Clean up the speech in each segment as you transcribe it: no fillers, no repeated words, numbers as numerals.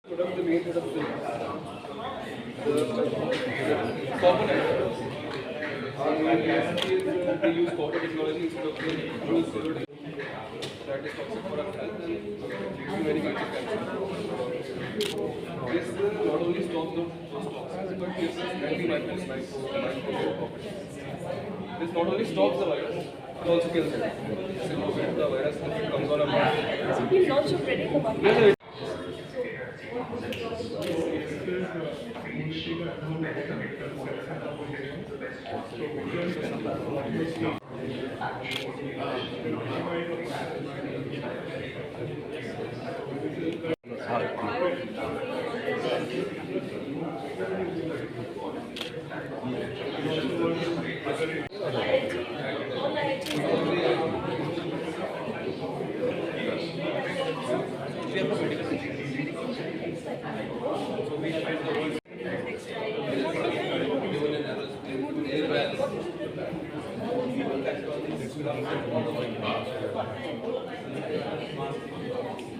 Product, the main product is the copper network. They use copper technology instead of use silver technology. That is toxic for our health and leads to very much cancer. This not only stops those toxins, but gives us antimicrobials like copper. This not only stops the virus, it also kills it. So the virus comes on a market. So we launch already in the market.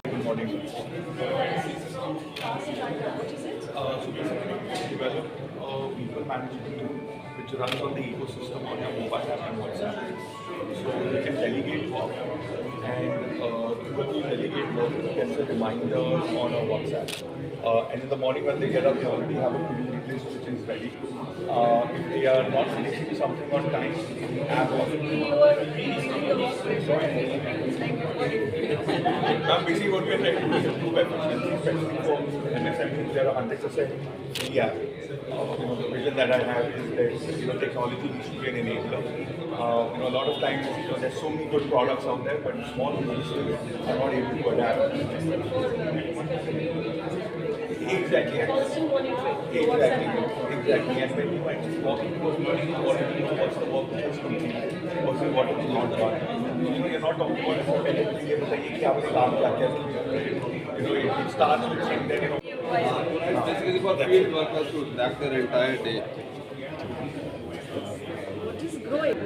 Good morning. So basically, we develop a people management tool which runs on the ecosystem on your mobile app and WhatsApp. So you can delegate work, and when you delegate work, it gets a reminder on a WhatsApp. And in the morning when they get up, they already have a to-do list which is ready. If they are not finishing something on time, the app now basically what we are trying to do is improve efficiency, especially for MSMEs. There are 100% free app. The vision that I have is that technology needs to be an enabler. A lot of times there's so many good products out there, but small businesses are not able to adapt. Exactly. And when you actually walk into a meeting, what's the work which is completed versus what is not done. You're not talking about it starts with saying that It's basically for field workers to track their entire day. What is growing?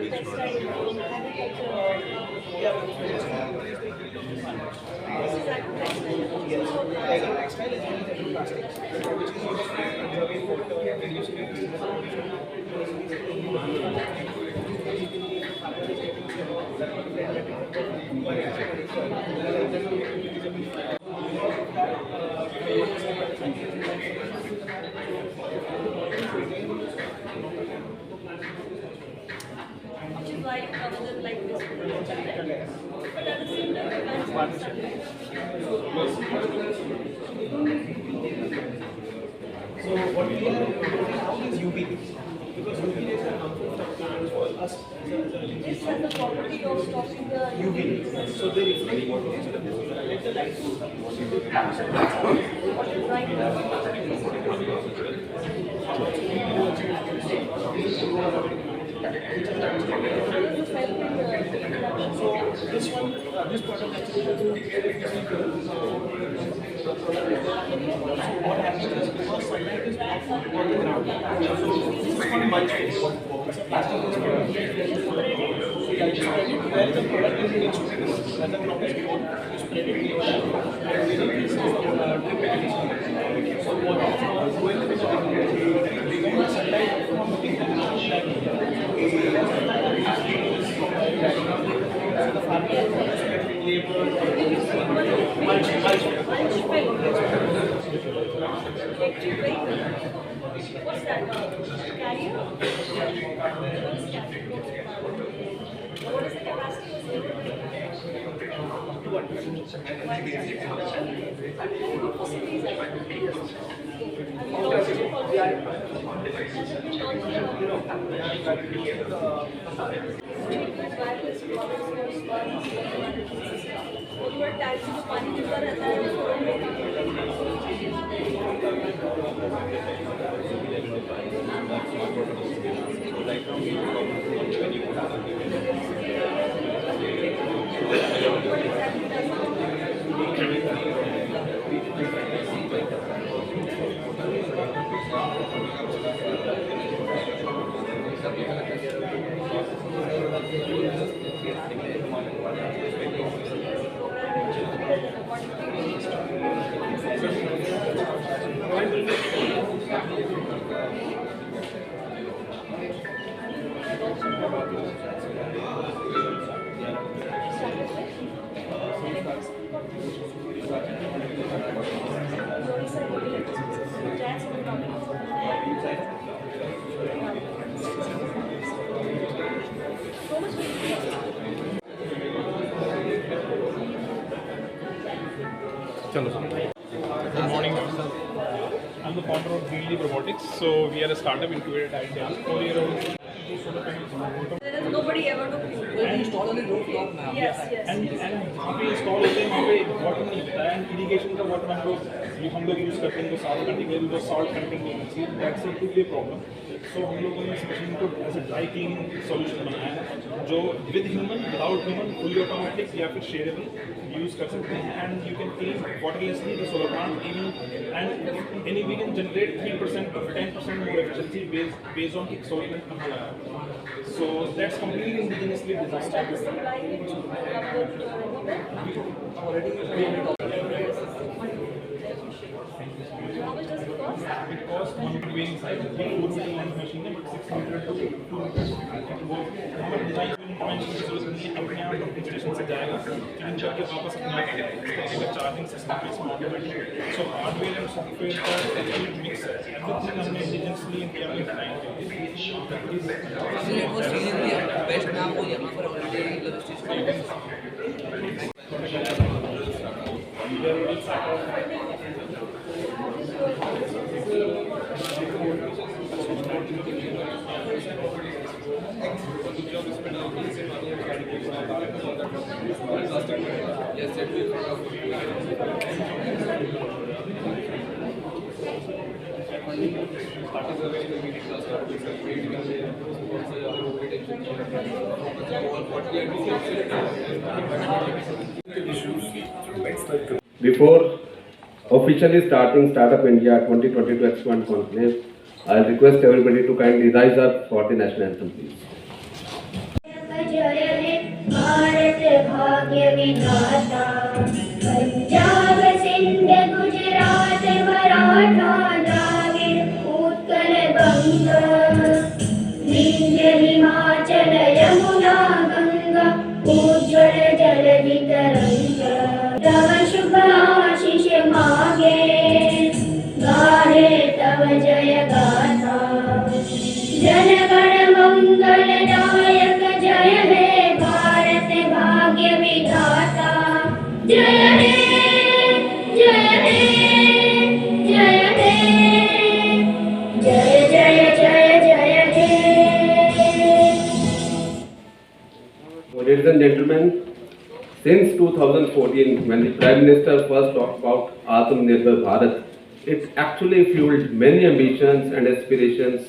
Which is why other than like this, but at the same time, so what we are looking now is UV, because UV is a harmful substance for us. this has the property of stopping the UV, so they reflect what is the light. what you're trying So this one, this product actually so what happens is because sunlight is blocked on the ground, so this is called mulch phase. Plastic is where the product is introduced, when the crop is grown, you spread it here and we increase the drip irrigation. So what is going to be the sunlight from hitting the ground, so the farmer labor, mulch. What's that? Carrier? What is the capacity of पानी चुका रहता है Good morning. I'm the founder of Greenleaf Robotics. So we are a startup incubated at India. 4-year-old. There is nobody ever to And install on the rooftop now. Yes, yes. And we install होते हैं वहाँ पे water नहीं होता है, and irrigation का water हम लोग use करते हैं तो salt content है, तो salt content नहीं होना चाहिए. That's a really problem. So हम लोगों ने इस machine को as a dry cleaning solution बनाया है, जो with human, without human, fully automatic या फिर shareable use कर सकते हैं, and you can clean waterlessly the solar plant even, and we can generate 3% or 10% more efficiency based on solar plant. So that's completely indigenously designed. How much does it cost? It costs 1 million inside the 4-meter long machine, but 6 meter to 2 meters. हमारे design intervention की जरूरत नहीं है, अपने आप अपने station से जाएगा, क्लीन करके वापस अपने आप इसका चार्जिंग सिस्टम इसमें automatic. So hardware and software का कंप्लीट मिक्स है. एवरीथिंग हमने इंडिजिनसली इंडिया में डिजाइन किया है. it was really best now वो यहाँ पर already Before officially starting Startup India 2022-Expo and Conclave, I'll request everybody to kindly rise up for the national anthem, please. जय हे भारत भाग्य विधाता पंजाब सिंध गुजरात मराठा द्राविड़ उत्कल बंग विंध्य हिमाचल यमुना गंगा उज्ज्वल जलधि तरंग तव शुभ आशीष मागे गाहे तव जय गाथा जन गण मंगलदायक जय हे भारत भाग्य विधाता जय हे जय हे जय हे जय जय जय जय हे. Ladies and gentlemen, since 2014, when the Prime Minister first talked about Atmanirbhar Bharat, it actually fueled many ambitions and aspirations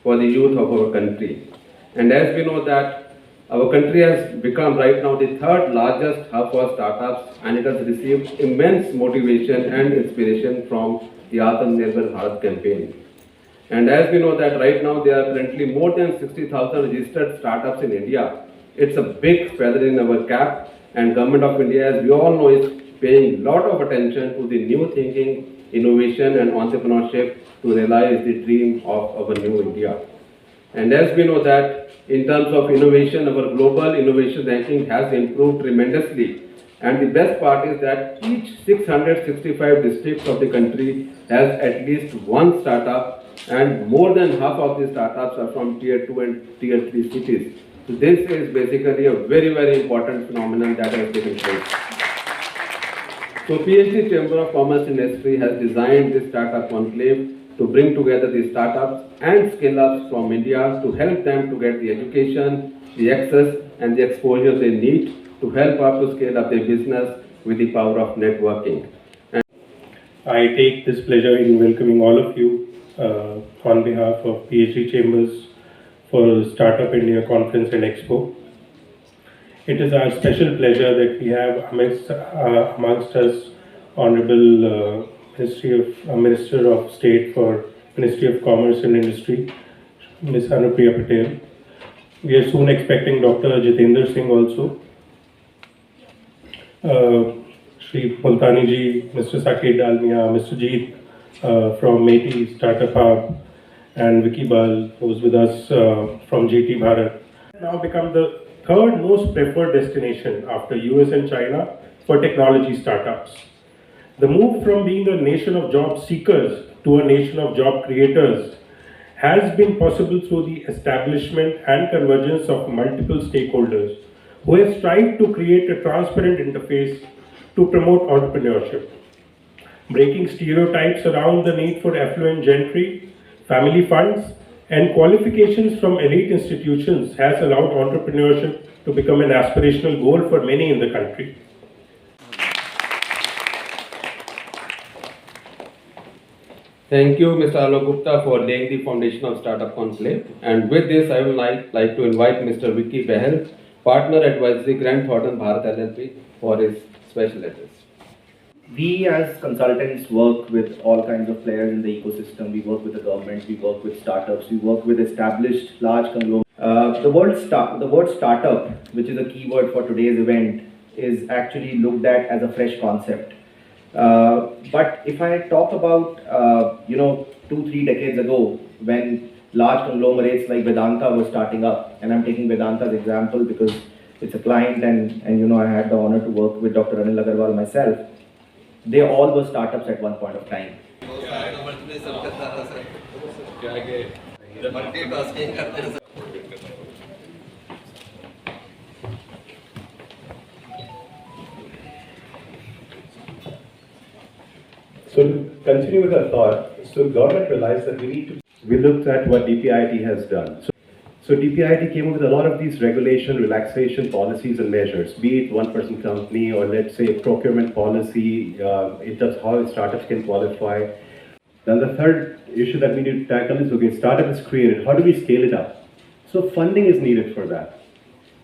for the youth of our country. And as we know that our country has become right now the third largest hub for startups, and it has received immense motivation and inspiration from the Atmanirbhar Bharat campaign. And as we know that right now there are currently more than 60,000 registered startups in India. It's a big feather in our cap, and Government of India, as we all know, is paying lot of attention to the new thinking, innovation and entrepreneurship to realize the dream of our new India. And as we know that in terms of innovation, our global innovation ranking has improved tremendously. And the best part is that each 665 districts of the country has at least one startup, and more than half of the startups are from tier 2 and tier 3 cities. So this is basically a very, very important phenomenon that has taken place. So PhD Chamber of Commerce Industry has designed this startup conclave to bring together the startups and scale-ups from India to help them to get the education, the access and the exposure they need to help up to scale up their business with the power of networking. I take this pleasure in welcoming all of you on behalf of PhD Chambers for Startup India Conference and Expo. It is our special pleasure that we have amongst us Honorable Minister of State for Ministry of Commerce and Industry, Ms. Anupriya Patel. We are soon expecting Dr. Jitendra Singh also. Shri Multani ji, Mr. Saket Dalmia, Mr. Jeet from Meti Startup Hub, and Vicky Bal, who is with us from GT Bharat. Now become the third most preferred destination after US and China for technology startups. The move from being a nation of job seekers to a nation of job creators has been possible through the establishment and convergence of multiple stakeholders who have strived to create a transparent interface to promote entrepreneurship. breaking stereotypes around the need for affluent gentry, family funds, and qualifications from elite institutions has allowed entrepreneurship to become an aspirational goal for many in the country. Thank you, Mr. Alok Gupta, for laying the foundation of Startup Conclave. And with this, I would like to invite Mr. Vicky Behel, Partner Advisory Grant Thornton Bharat LLP, for his special address. We as consultants work with all kinds of players in the ecosystem. We work with the government, we work with startups, we work with established large conglomerates. The word startup, which is a keyword for today's event, is actually looked at as a fresh concept. But if I talk about 2-3 decades ago, when large conglomerates like Vedanta were starting up, and I'm taking Vedanta's example because it's a client, and I had the honor to work with Dr. Anil Agarwal myself. They all were startups at one point of time. So to continue with our thought, so government realized that we looked at what DPIIT has done. So DPIIT came up with a lot of these regulation, relaxation policies and measures, be it one-person company or let's say procurement policy, in terms of how startups can qualify. Then the third issue that we need to tackle is, okay, startup is created, how do we scale it up? So funding is needed for that.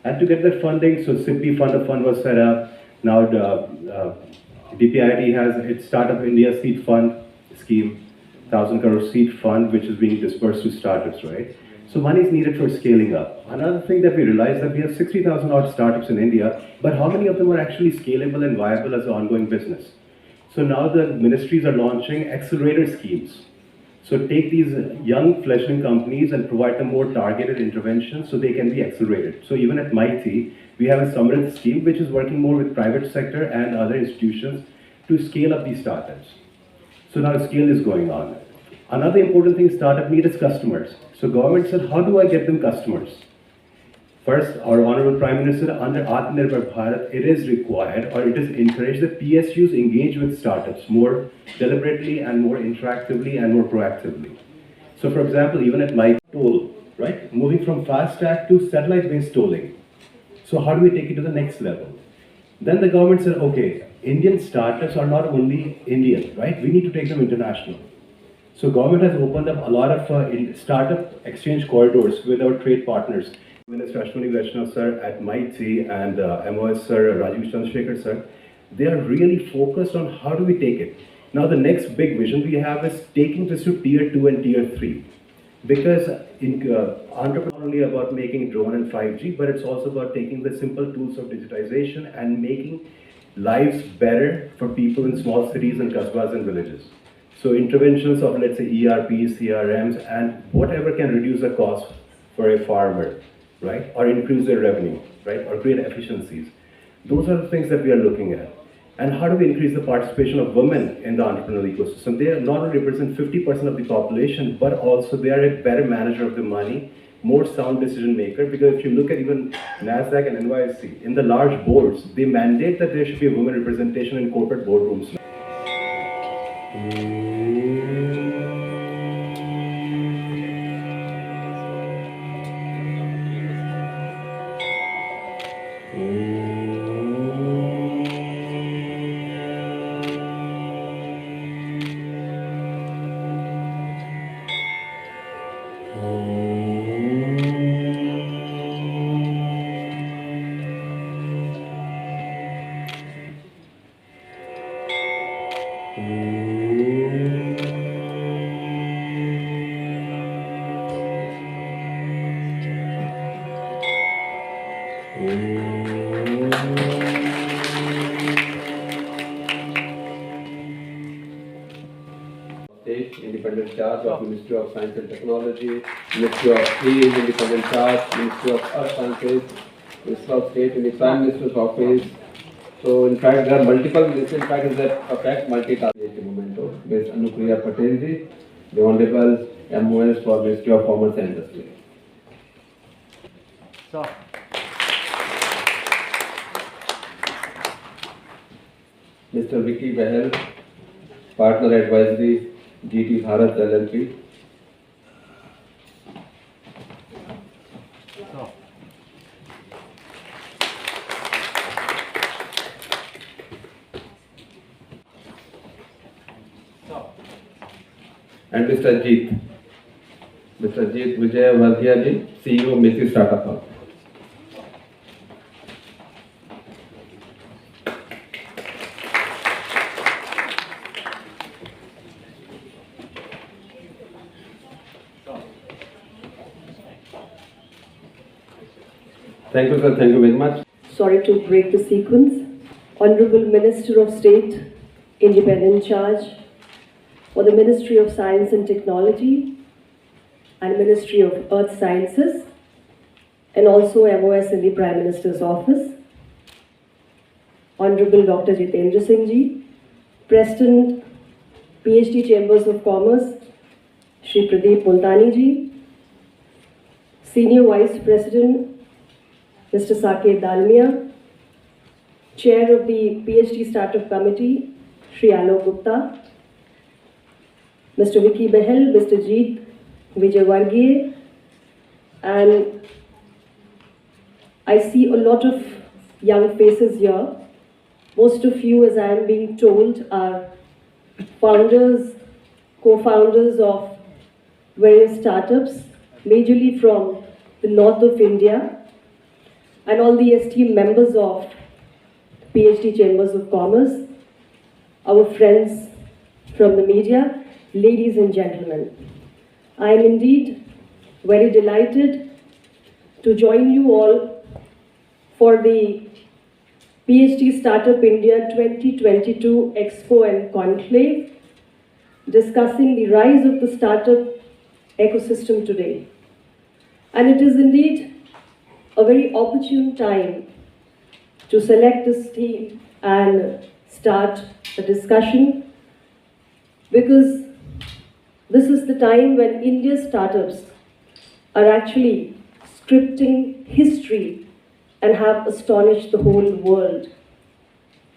And to get that funding, so SIPI fund was set up. Now DPIIT has its Startup India Seed Fund scheme, 1,000 crore seed fund, which is being dispersed to startups, right? So money is needed for scaling up. Another thing that we realized that we have 60,000 odd startups in India, but how many of them are actually scalable and viable as an ongoing business? So now the ministries are launching accelerator schemes. So take these young fledgling companies and provide them more targeted interventions so they can be accelerated. So even at MIT, we have a Samrit scheme which is working more with private sector and other institutions to scale up these startups. So now scale is going on. Another important thing startup need is customers. So government said, how do I get them customers? First, our Honorable Prime Minister, under Atmanirbhar Bharat, it is required or it is encouraged that PSUs engage with startups more deliberately and more interactively and more proactively. So for example, even at my toll, right? Moving from fast tag to satellite-based tolling. So how do we take it to the next level? Then the government said, okay, Indian startups are not only Indian, right? We need to take them international. So government has opened up a lot of startup exchange corridors with our trade partners. Minister Ashwini Vaishnav sir at MIT and MOS sir, Rajiv Chandrasekhar sir, they are really focused on how do we take it. Now the next big vision we have is taking this to tier 2 and tier 3. Because entrepreneurship is not only about making drone and 5G, but it's also about taking the simple tools of digitization and making lives better for people in small cities and kasbahs and villages. So interventions of, let's say, ERPs, CRMs, and whatever can reduce the cost for a farmer, right? Or increase their revenue, right? Or create efficiencies. Those are the things that we are looking at. And how do we increase the participation of women in the entrepreneurial ecosystem? They not only represent 50% of the population, but also they are a better manager of the money, more sound decision maker. Because if you look at even NASDAQ and NYSE, in the large boards, they mandate that there should be a women representation in corporate boardrooms. State, independent charge of Ministry of Science and Technology, Ministry of Steel, independent charge, Ministry of Earth Sciences, Ministry of State in the Prime Minister's office. So in fact, there are multiple ministries. In fact, is that a fact multitasking momento. Ms. Anupriya Patelji, the Honorable MOS for Ministry of Commerce and Industry. So, Mr. Vicky Behel, Partner Advisory, GT Bharat LLP. And Mr. Jeet Vijay Vadhia ji, CEO Macy Startup Hub. Thank you, sir. Thank you very much. Sorry to break the sequence. Honorable Minister of State, Independent Charge for the Ministry of Science and Technology and Ministry of Earth Sciences, and also MOS in the Prime Minister's Office. Honorable Dr. Jitendra Singh ji, President, PhD Chambers of Commerce, Shri Pradeep Multani ji, Senior Vice President, Mr. Saket Dalmia, Chair of the PhD Startup Committee, Shri Alok Gupta, Mr. Vicky Behel, Mr. Jeet Vijaywargiya, and I see a lot of young faces here. Most of you, as I am being told, are founders, co-founders of various startups, majorly from the north of India, and all the esteemed members of PhD Chambers of Commerce, our friends from the media, ladies and gentlemen. I am indeed very delighted to join you all for the PhD Startup India-2022-Expo and Conclave, discussing the rise of the startup ecosystem today. And it is indeed a very opportune time to select this theme and start a discussion, because this is the time when India's startups are actually scripting history and have astonished the whole world.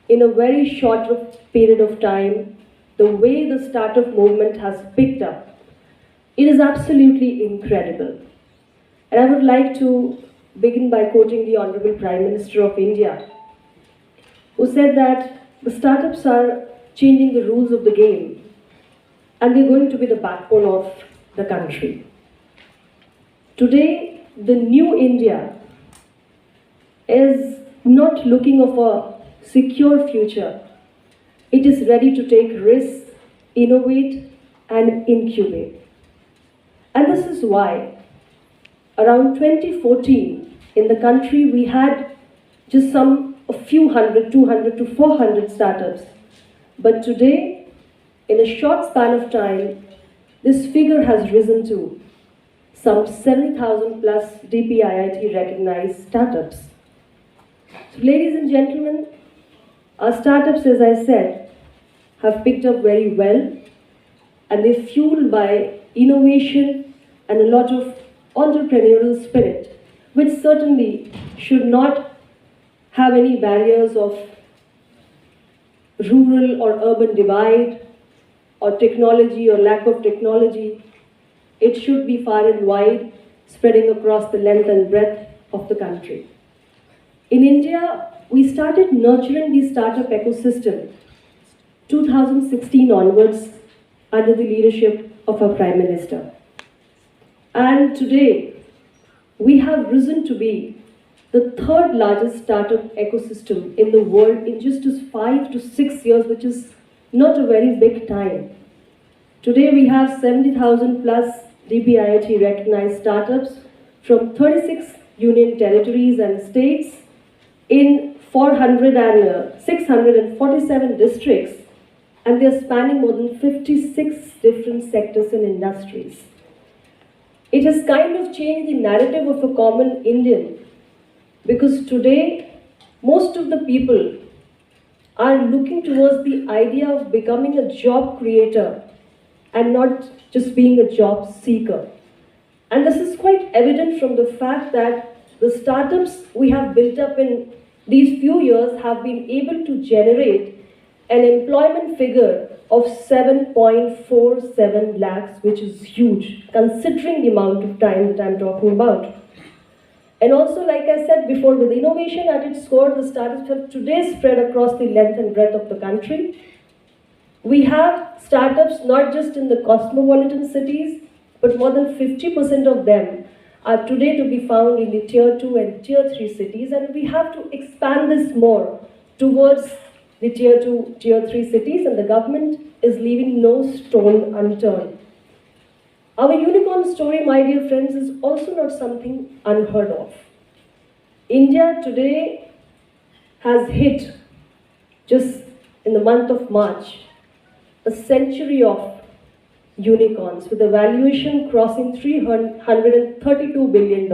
In a very short period of time, the way the startup movement has picked up, it is absolutely incredible. And I would like to begin by quoting the Honorable Prime Minister of India, who said that the startups are changing the rules of the game and they're going to be the backbone of the country. Today, the new India is not looking of a secure future. It is ready to take risks, innovate and incubate. And this is why around 2014 in the country we had just a few hundred, 200 to 400 startups. But today, in a short span of time, this figure has risen to some 70,000 plus DPIIT recognized startups. So, ladies and gentlemen, our startups, as I said, have picked up very well, and they're fueled by innovation and a lot of entrepreneurial spirit, which certainly should not have any barriers of rural or urban divide or technology or lack of technology. It should be far and wide, spreading across the length and breadth of the country. In India, we started nurturing the startup ecosystem 2016 onwards under the leadership of our Prime Minister. And today, we have risen to be the third largest startup ecosystem in the world in just 5 to 6 years, which is not a very big time. Today, we have 70,000 plus DPIIT recognized startups from 36 union territories and states in 647 districts, and they are spanning more than 56 different sectors and industries. It has kind of changed the narrative of a common Indian, because today most of the people are looking towards the idea of becoming a job creator and not just being a job seeker. And this is quite evident from the fact that the startups we have built up in these few years have been able to generate an employment figure of 7.47 lakhs, which is huge, considering the amount of time that I'm talking about. And also, like I said before, with innovation at its core, the startups have today spread across the length and breadth of the country. We have startups not just in the cosmopolitan cities, but more than 50% of them are today to be found in the Tier 2 and Tier 3 cities, and we have to expand this more towards the Tier 2, Tier 3 cities, and the government is leaving no stone unturned. Our unicorn story, my dear friends, is also not something unheard of. India today has hit, just in the month of March, a century of unicorns with a valuation crossing $332 billion.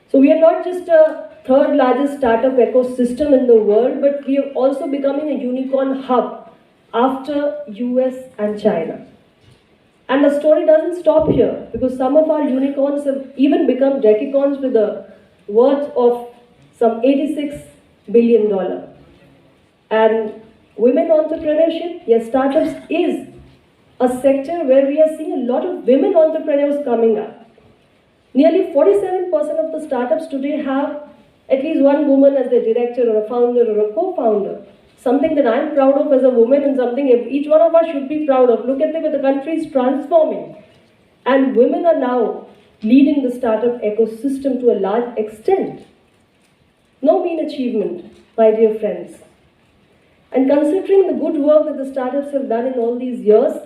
So we are not just a third largest startup ecosystem in the world, but we are also becoming a unicorn hub after US and China. And the story doesn't stop here, because some of our unicorns have even become decacorns with a worth of some $86 billion. And women entrepreneurship, yes, startups is a sector where we are seeing a lot of women entrepreneurs coming up. Nearly 47% of the startups today have at least one woman as their director or a founder or a co-founder. Something that I'm proud of as a woman, and something each one of us should be proud of. Look at the way the country is transforming. And women are now leading the startup ecosystem to a large extent. No mean achievement, my dear friends. And considering the good work that the startups have done in all these years,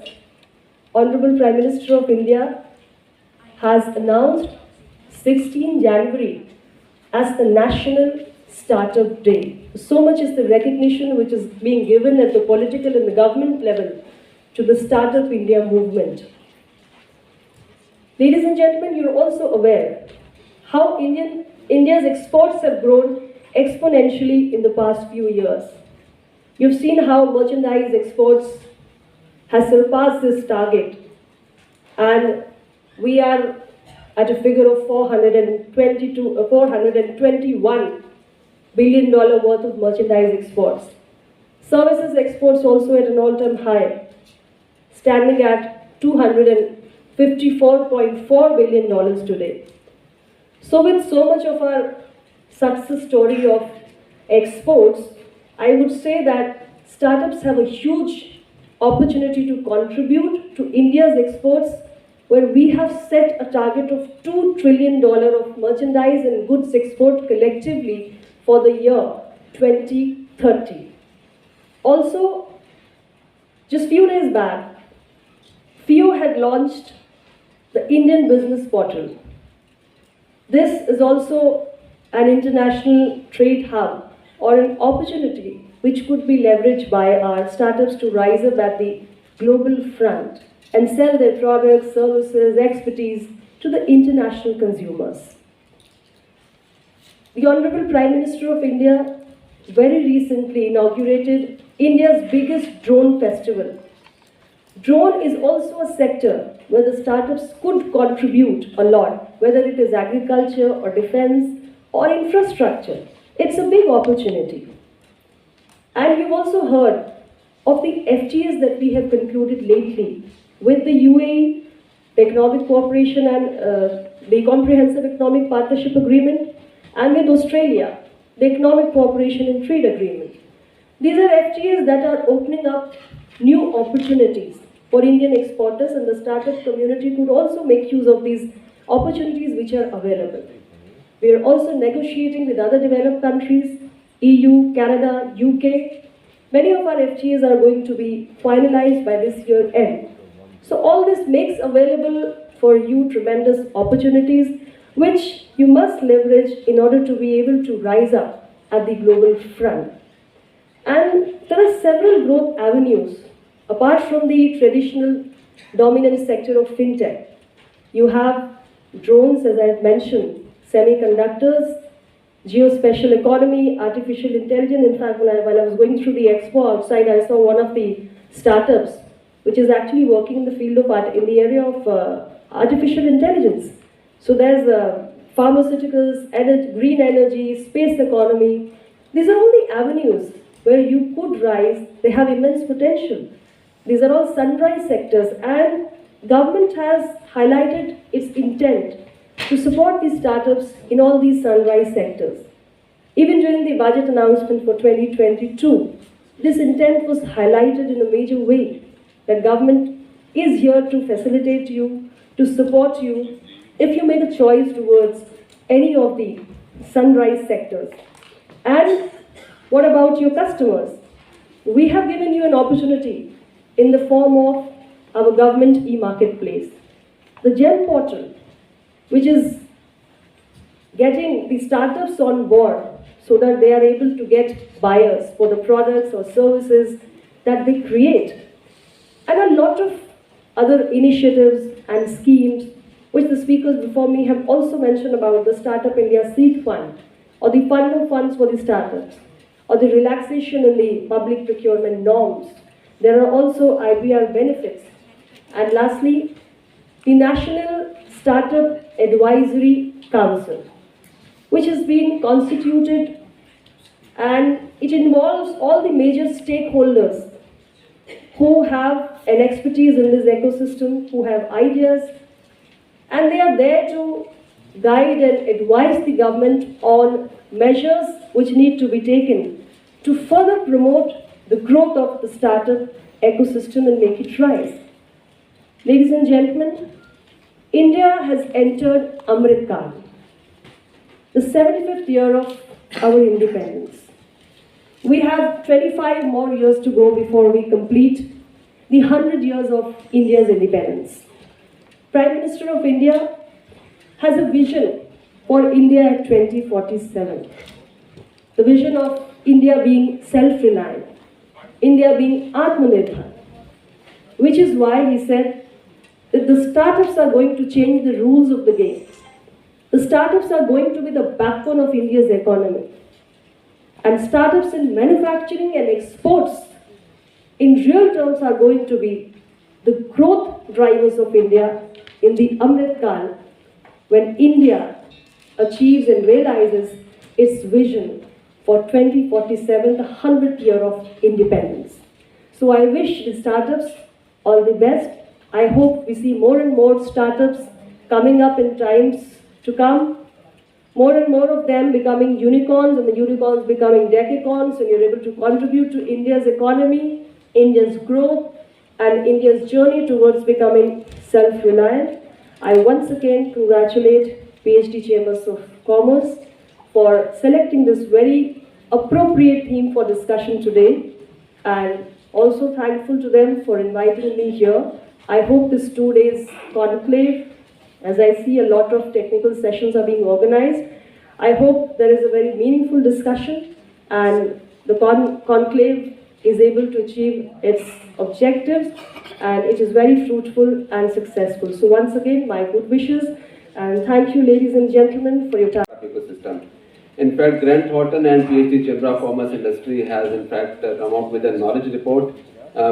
Honorable Prime Minister of India has announced 16 January as the National Startup Day. So much is the recognition which is being given at the political and the government level to the Startup India movement. Ladies and gentlemen, you're also aware how India's exports have grown exponentially in the past few years. You've seen how merchandise exports has surpassed this target, and we are at a figure of $421 billion worth of merchandise exports. Services exports also at an all-time high, standing at $254.4 billion today. So with so much of our success story of exports, I would say that startups have a huge opportunity to contribute to India's exports, where we have set a target of $2 trillion of merchandise and goods export collectively for the year 2030. Also, just few days back, FIO had launched the Indian Business Portal. This is also an international trade hub or an opportunity which could be leveraged by our startups to rise up at the global front and sell their products, services, expertise to the international consumers. The Honorable Prime Minister of India very recently inaugurated India's biggest drone festival. Drone is also a sector where the startups could contribute a lot, whether it is agriculture or defense or infrastructure. It's a big opportunity. And you've also heard of the FTAs that we have concluded lately with the UAE, the Economic Cooperation and the Comprehensive Economic Partnership Agreement, and with Australia, the Economic Cooperation and Trade Agreement. These are FTAs that are opening up new opportunities for Indian exporters, and the startup community could also make use of these opportunities which are available. We are also negotiating with other developed countries, EU, Canada, UK. Many of our FTAs are going to be finalized by this year end. So all this makes available for you tremendous opportunities which you must leverage in order to be able to rise up at the global front. And there are several growth avenues apart from the traditional dominant sector of fintech. You have drones, as I have mentioned, semiconductors, geospatial economy, artificial intelligence. In fact, while I was going through the expo outside, I saw one of the startups which is actually working in the field of in the area of artificial intelligence. So there's pharmaceuticals, green energy, space economy. These are all the avenues where you could rise. They have immense potential. These are all sunrise sectors, and government has highlighted its intent to support these startups in all these sunrise sectors. Even during the budget announcement for 2022, this intent was highlighted in a major way, that government is here to facilitate you, to support you, if you make a choice towards any of the sunrise sectors. And what about your customers? We have given you an opportunity in the form of our government e-marketplace. The GEM portal, which is getting the startups on board so that they are able to get buyers for the products or services that they create. And a lot of other initiatives and schemes which the speakers before me have also mentioned about, the Startup India Seed Fund, or the fund of funds for the startups, or the relaxation in the public procurement norms. There are also IBR benefits. And lastly, the National Startup Advisory Council, which has been constituted, and it involves all the major stakeholders who have an expertise in this ecosystem, who have ideas, and they are there to guide and advise the government on measures which need to be taken to further promote the growth of the startup ecosystem and make it rise. Ladies and gentlemen, India has entered Amrit Kal, the 75th year of our independence. We have 25 more years to go before we complete the 100 years of India's independence. Prime Minister of India has a vision for India at 2047. The vision of India being self-reliant, India being Atmanirbhar, which is why he said that the startups are going to change the rules of the game. The startups are going to be the backbone of India's economy. And startups in manufacturing and exports, in real terms, are going to be the growth drivers of India in the Amrit Kal, when India achieves and realizes its vision for 2047, the 100th year of independence. So I wish the startups all the best. I hope we see more and more startups coming up in times to come, more and more of them becoming unicorns, and the unicorns becoming decacorns, and you're able to contribute to India's economy, India's growth, and India's journey towards becoming self-reliant. I once again congratulate PhD Chambers of Commerce for selecting this very appropriate theme for discussion today, and also thankful to them for inviting me here. I hope this 2 days conclave, as I see a lot of technical sessions are being organized, I hope there is a very meaningful discussion and the conclave is able to achieve its objectives, and it is very fruitful and successful. So once again, my good wishes, and thank you, ladies and gentlemen, for your time. Ecosystem. In fact, Grant Thornton and PhD Chamber of Commerce Industry has in fact come out with a knowledge report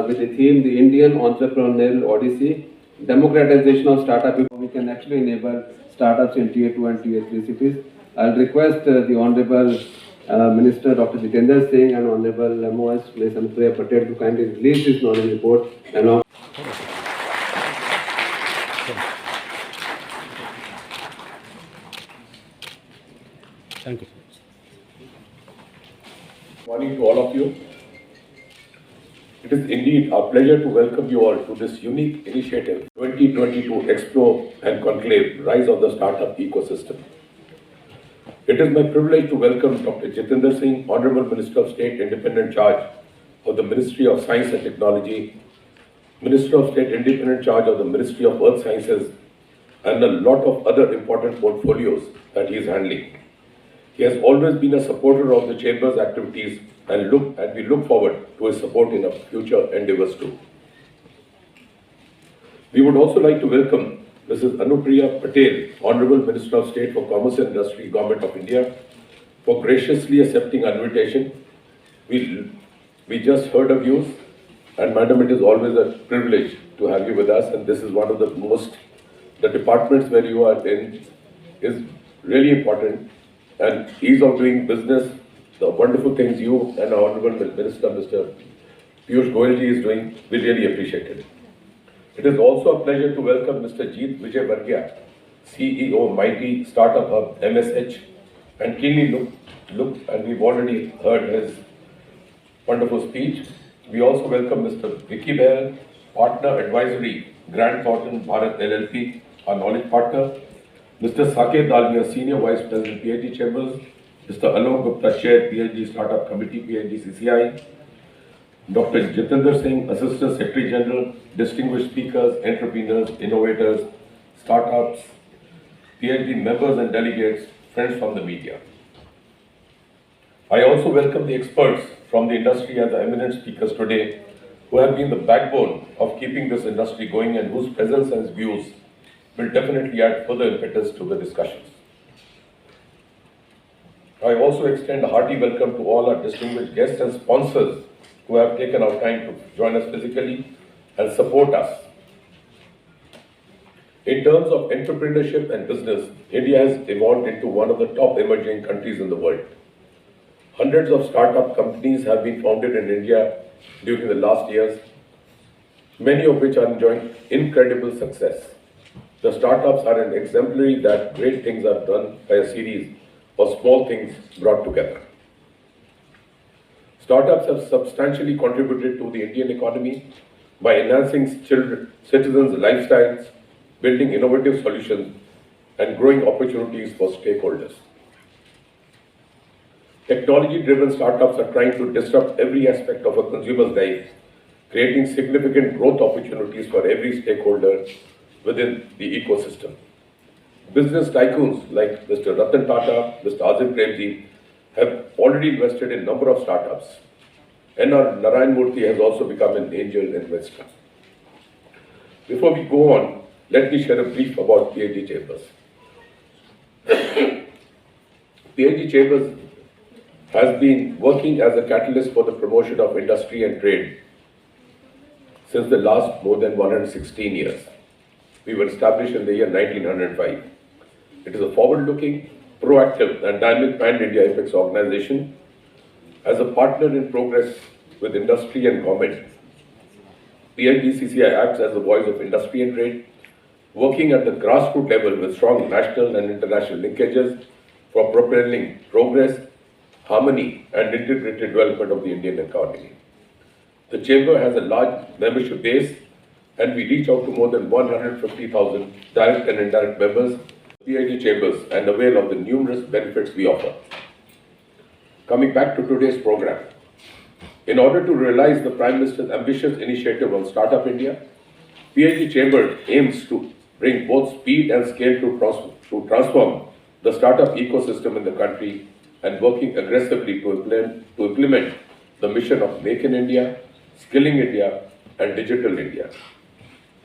with the theme, the Indian Entrepreneurial Odyssey, Democratization of Startup. We can actually enable startups in Tier 2 and Tier 3 cities. I'll request the Honorable Minister Dr. Jitendra Singh and Honorable MOS Anupriya Patel to kindly release this knowledge report along. Thank you. Morning to all of you. It is indeed our pleasure to welcome you all to this unique initiative, 2022-Expo and Conclave, Rise of the Startup Ecosystem. It is my privilege to welcome Dr. Jitendra Singh, Honorable Minister of State, Independent Charge of the Ministry of Science and Technology, Minister of State, Independent Charge of the Ministry of Earth Sciences, and a lot of other important portfolios that he is handling. He has always been a supporter of the Chamber's activities, and we look forward to his support in our future endeavors too. We would also like to welcome Mrs. Anupriya Patel, Honorable Minister of State for Commerce and Industry, Government of India, for graciously accepting our invitation. We just heard of you, and Madam, it is always a privilege to have you with us, and this is one of the departments where you are in is really important, and ease of doing business, the wonderful things you and our Honorable Minister, Mr. Piyush Goyalji is doing, we really appreciate it. It is also a pleasure to welcome Mr. Jeet Vijay Varghya, CEO of Mighty Startup Hub MSH, and keenly look, and we've already heard his wonderful speech. We also welcome Mr. Vicky Bell, Partner Advisory, Grant Thornton Bharat LLP, our knowledge partner, Mr. Saket Dalmia, Senior Vice President, PhD Chambers, Mr. Alok Gupta, Chair, PhD Startup Committee, PhD CCI, Dr. Jitendra Singh, Assistant Secretary General, distinguished speakers, entrepreneurs, innovators, startups, PhD members and delegates, friends from the media. I also welcome the experts from the industry as the eminent speakers today who have been the backbone of keeping this industry going and whose presence and views will definitely add further impetus to the discussions. I also extend a hearty welcome to all our distinguished guests and sponsors who have taken our time to join us physically and support us. In terms of entrepreneurship and business, India has evolved into one of the top emerging countries in the world. Hundreds of startup companies have been founded in India during the last years, many of which are enjoying incredible success. The startups are an exemplary that great things are done by a series of small things brought together. Startups have substantially contributed to the Indian economy by enhancing citizens' lifestyles, building innovative solutions, and growing opportunities for stakeholders. Technology-driven startups are trying to disrupt every aspect of a consumer's life, creating significant growth opportunities for every stakeholder within the ecosystem. Business tycoons like Mr. Ratan Tata, Mr. Azim Premji have already invested in a number of startups. N.R. Narayan Murthy has also become an angel investor. Before we go on, let me share a brief about PhD Chambers. PhD Chambers has been working as a catalyst for the promotion of industry and trade since the last more than 116 years. We were established in the year 1905. It is a forward-looking, proactive and dynamic pan-India apex organization. As a partner in progress with industry and government, PhD-CCI acts as the voice of industry and trade, working at the grassroots level with strong national and international linkages for propelling progress, harmony and integrated development of the Indian economy. The Chamber has a large membership base and we reach out to more than 150,000 direct and indirect members, PhD Chambers, and avail of the numerous benefits we offer. Coming back to today's program, in order to realize the Prime Minister's ambitious initiative on Startup India, PhD Chamber aims to bring both speed and scale to transform the startup ecosystem in the country and working aggressively to implement the mission of Make in India, Skilling India, and Digital India.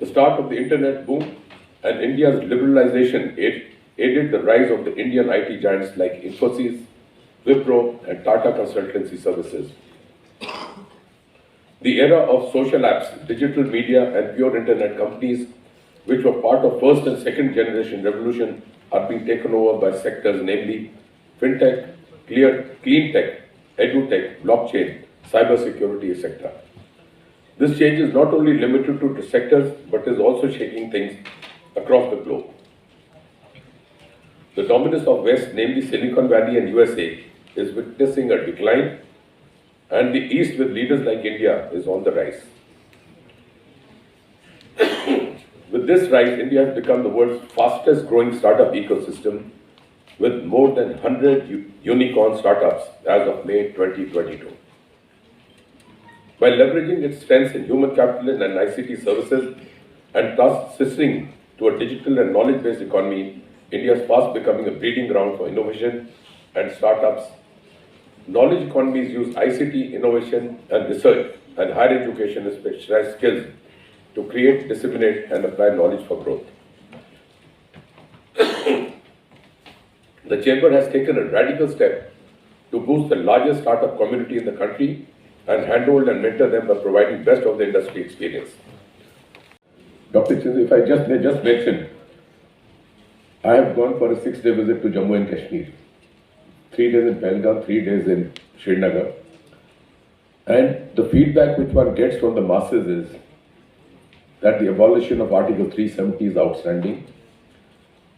The start of the internet boom and India's liberalization aided the rise of the Indian IT giants like Infosys, Wipro, and Tata Consultancy Services. The era of social apps, digital media, and pure internet companies, which were part of first and second generation revolution, are being taken over by sectors namely fintech, clean tech, edutech, blockchain, cybersecurity, etc. This change is not only limited to sectors, but is also shaking things across the globe. The dominance of West, namely Silicon Valley and USA, is witnessing a decline, and the East, with leaders like India, is on the rise. With this rise, India has become the world's fastest growing startup ecosystem, with more than 100 unicorn startups as of May 2022. By leveraging its strengths in human capital and ICT services and thus assisting to a digital and knowledge-based economy, India is fast becoming a breeding ground for innovation and startups. Knowledge economies use ICT, innovation and research and higher education and specialized skills to create, disseminate and apply knowledge for growth. The Chamber has taken a radical step to boost the largest startup community in the country and handhold and mentor them by providing best of the industry experience. Dr. Chindu, if I just mention, I have gone for a 6-day visit to Jammu and Kashmir. 3 days in Pahalgam, 3 days in Srinagar. And the feedback which one gets from the masses is that the abolition of Article 370 is outstanding.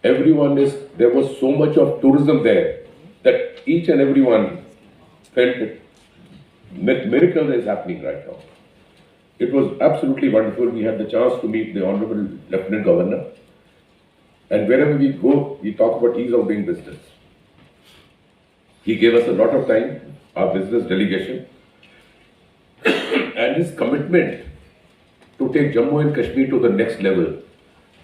There was so much of tourism there that each and everyone felt it. Miracle is happening right now. It was absolutely wonderful. We had the chance to meet the Honorable Lieutenant Governor. And wherever we go, we talk about ease of doing business. He gave us a lot of time, our business delegation, and his commitment to take Jammu and Kashmir to the next level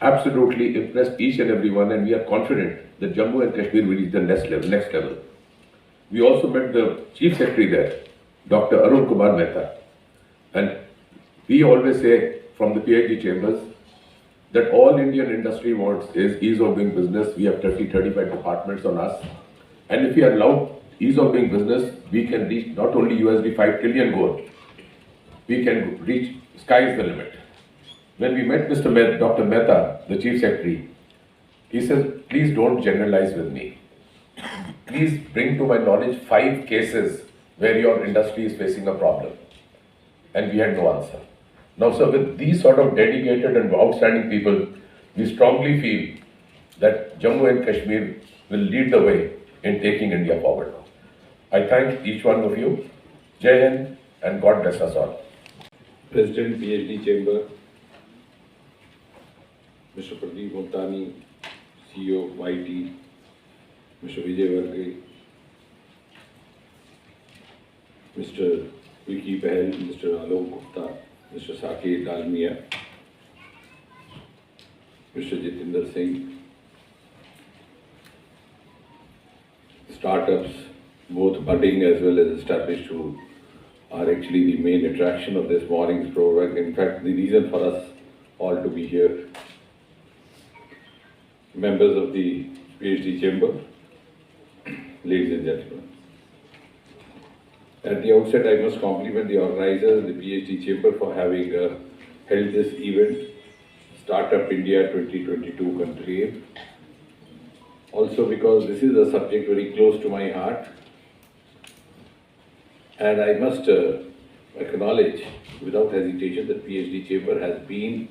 absolutely impressed each and everyone, and we are confident that Jammu and Kashmir will reach the next level. We also met the Chief Secretary there, Dr. Arun Kumar Mehta, and we always say from the PhD chambers that all Indian industry wants is ease of doing business. We have 30-35 departments on us, and if we are allowed ease of doing business, we can reach not only USD 5 trillion goal, we can reach sky is the limit. When we met Dr. Mehta, the Chief Secretary, he said, please don't generalize with me. Please bring to my knowledge 5 cases where your industry is facing a problem. And we had no answer. Now, sir, with these sort of dedicated and outstanding people, we strongly feel that Jammu and Kashmir will lead the way in taking India forward. I thank each one of you. Jai Hind, and God bless us all. President, PhD Chamber, Mr. Pradeep Multani, CEO, YT, Mr. Vijay Varghese, Mr. Vicky Bahel, Mr. Alok Gupta, Mr. Saket Dalmia, Mr. Jitinder Singh, startups, both budding as well as established, who are actually the main attraction of this morning's program. In fact, the reason for us all to be here. Members of the PhD Chamber, ladies and gentlemen. At the outset, I must compliment the organizers, the PhD Chamber, for having held this event, Startup India-2022 Conclave. Also because this is a subject very close to my heart. And I must acknowledge without hesitation that PhD Chamber has been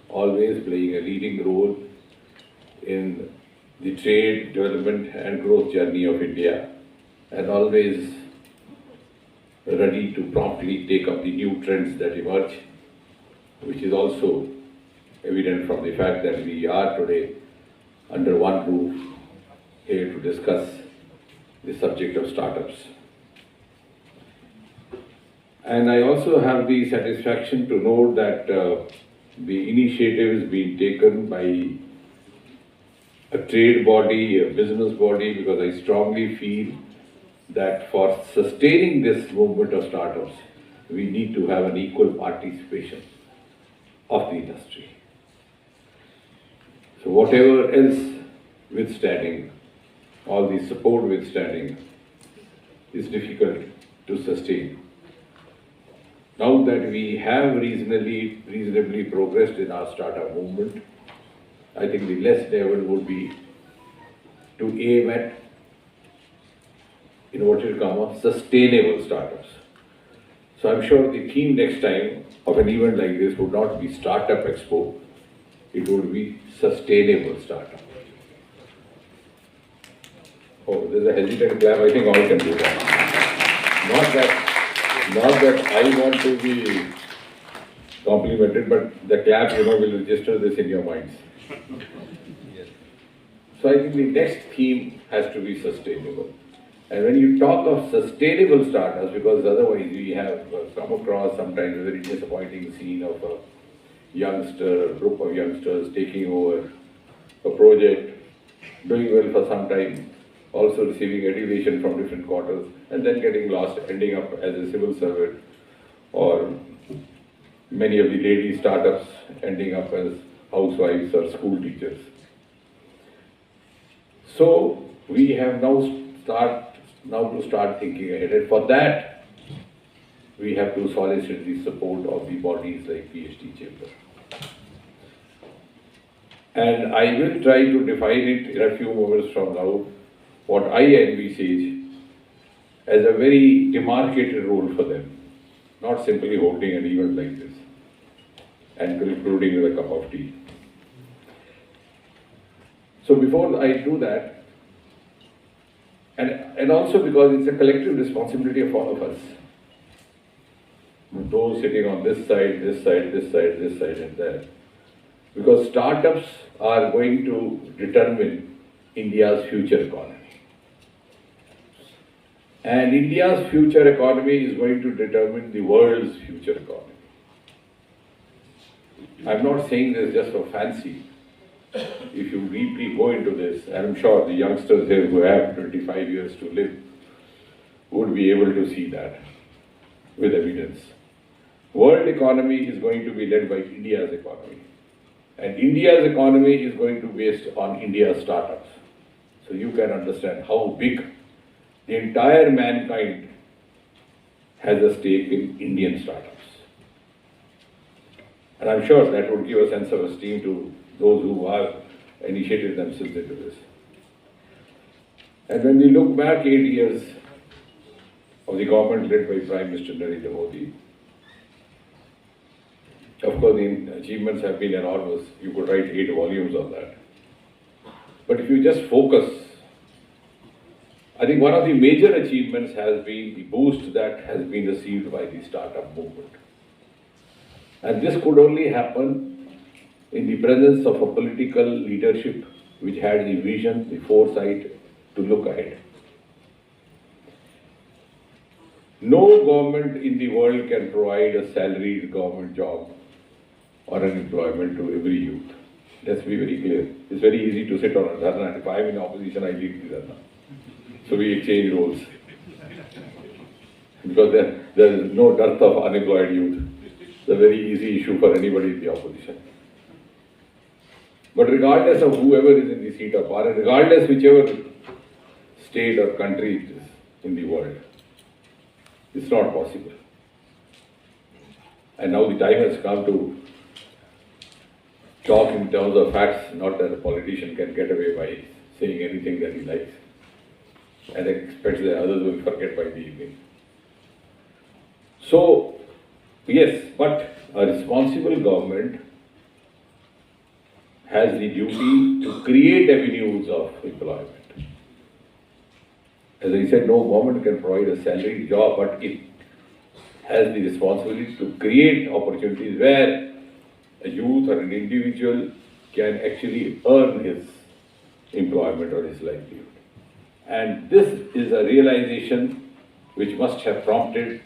always playing a leading role in the trade, development and growth journey of India, and always ready to promptly take up the new trends that emerge, which is also evident from the fact that we are today under one roof here to discuss the subject of startups. And I also have the satisfaction to note that the initiatives being taken by a trade body, a business body, because I strongly feel that for sustaining this movement of startups, we need to have an equal participation of the industry. So whatever else withstanding, all the support withstanding, is difficult to sustain. Now that we have reasonably progressed in our startup movement, I think the next level would be to aim at inverted comma sustainable startups. So I'm sure the theme next time of an event like this would not be Startup Expo, it would be Sustainable Startup. Oh, there's a hesitant clap. I think all can do that. Not that I want to be complimented, but the clap, will register this in your minds. So I think the next theme has to be sustainable. And when you talk of sustainable startups, because otherwise we have come across sometimes a very disappointing scene of a group of youngsters taking over a project, doing well for some time, also receiving education from different quarters, and then getting lost, ending up as a civil servant, or many of the lady startups ending up as housewives or school teachers. So we have now to start thinking ahead, and for that we have to solicit the support of the bodies like PhD Chamber. And I will try to define it in a few moments from now, what I envisage as a very demarcated role for them. not simply holding an event like this and concluding with a cup of tea. So before I do that, and also because it's a collective responsibility of all of us, those sitting on this side, this side, this side, this side and there, because startups are going to determine India's future economy. And India's future economy is going to determine the world's future economy. I'm not saying this just for fancy. If you deeply go into this, and I'm sure the youngsters here who have 25 years to live would be able to see that with evidence. World economy is going to be led by India's economy. And India's economy is going to be based on India's startups. So you can understand how big the entire mankind has a stake in Indian startups. And I'm sure that would give a sense of esteem to those who have initiated themselves into this. And when we look back 8 years of the government led by Prime Minister Narendra Modi, of course the achievements have been enormous. You could write 8 volumes on that. But if you just focus, I think one of the major achievements has been the boost that has been received by the startup movement. And this could only happen in the presence of a political leadership which had the vision, the foresight to look ahead. No government in the world can provide a salaried government job or an employment to every youth. Let's be very clear. It's very easy to sit on a dharna. If I am in opposition, I lead the dharna. So we exchange roles. Because there is no dearth of unemployed youth. It's a very easy issue for anybody in the opposition. But regardless of whoever is in the seat of power, and regardless whichever state or country it is in the world, it's not possible. And now the time has come to talk in terms of facts, not that a politician can get away by saying anything that he likes and expects that others will forget by the evening. So, yes, but a responsible government has the duty to create avenues of employment. As I said, no government can provide a salaried job, but it has the responsibility to create opportunities where a youth or an individual can actually earn his employment or his livelihood. And this is a realization which must have prompted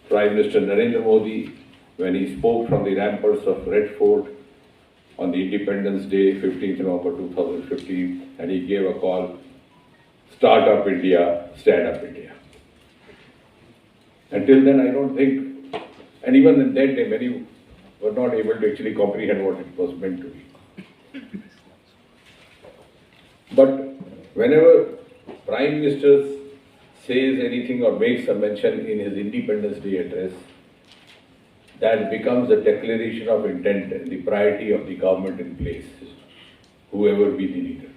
Prime Minister Narendra Modi when he spoke from the ramparts of Red Fort on the Independence Day, 15th November 2015, and he gave a call, Start Up India, Stand Up India. Until then, I don't think, and even in that day, many were not able to actually comprehend what it was meant to be. But whenever Prime Minister says anything or makes a mention in his Independence Day address, that becomes a declaration of intent and the priority of the government in place, whoever be the leader.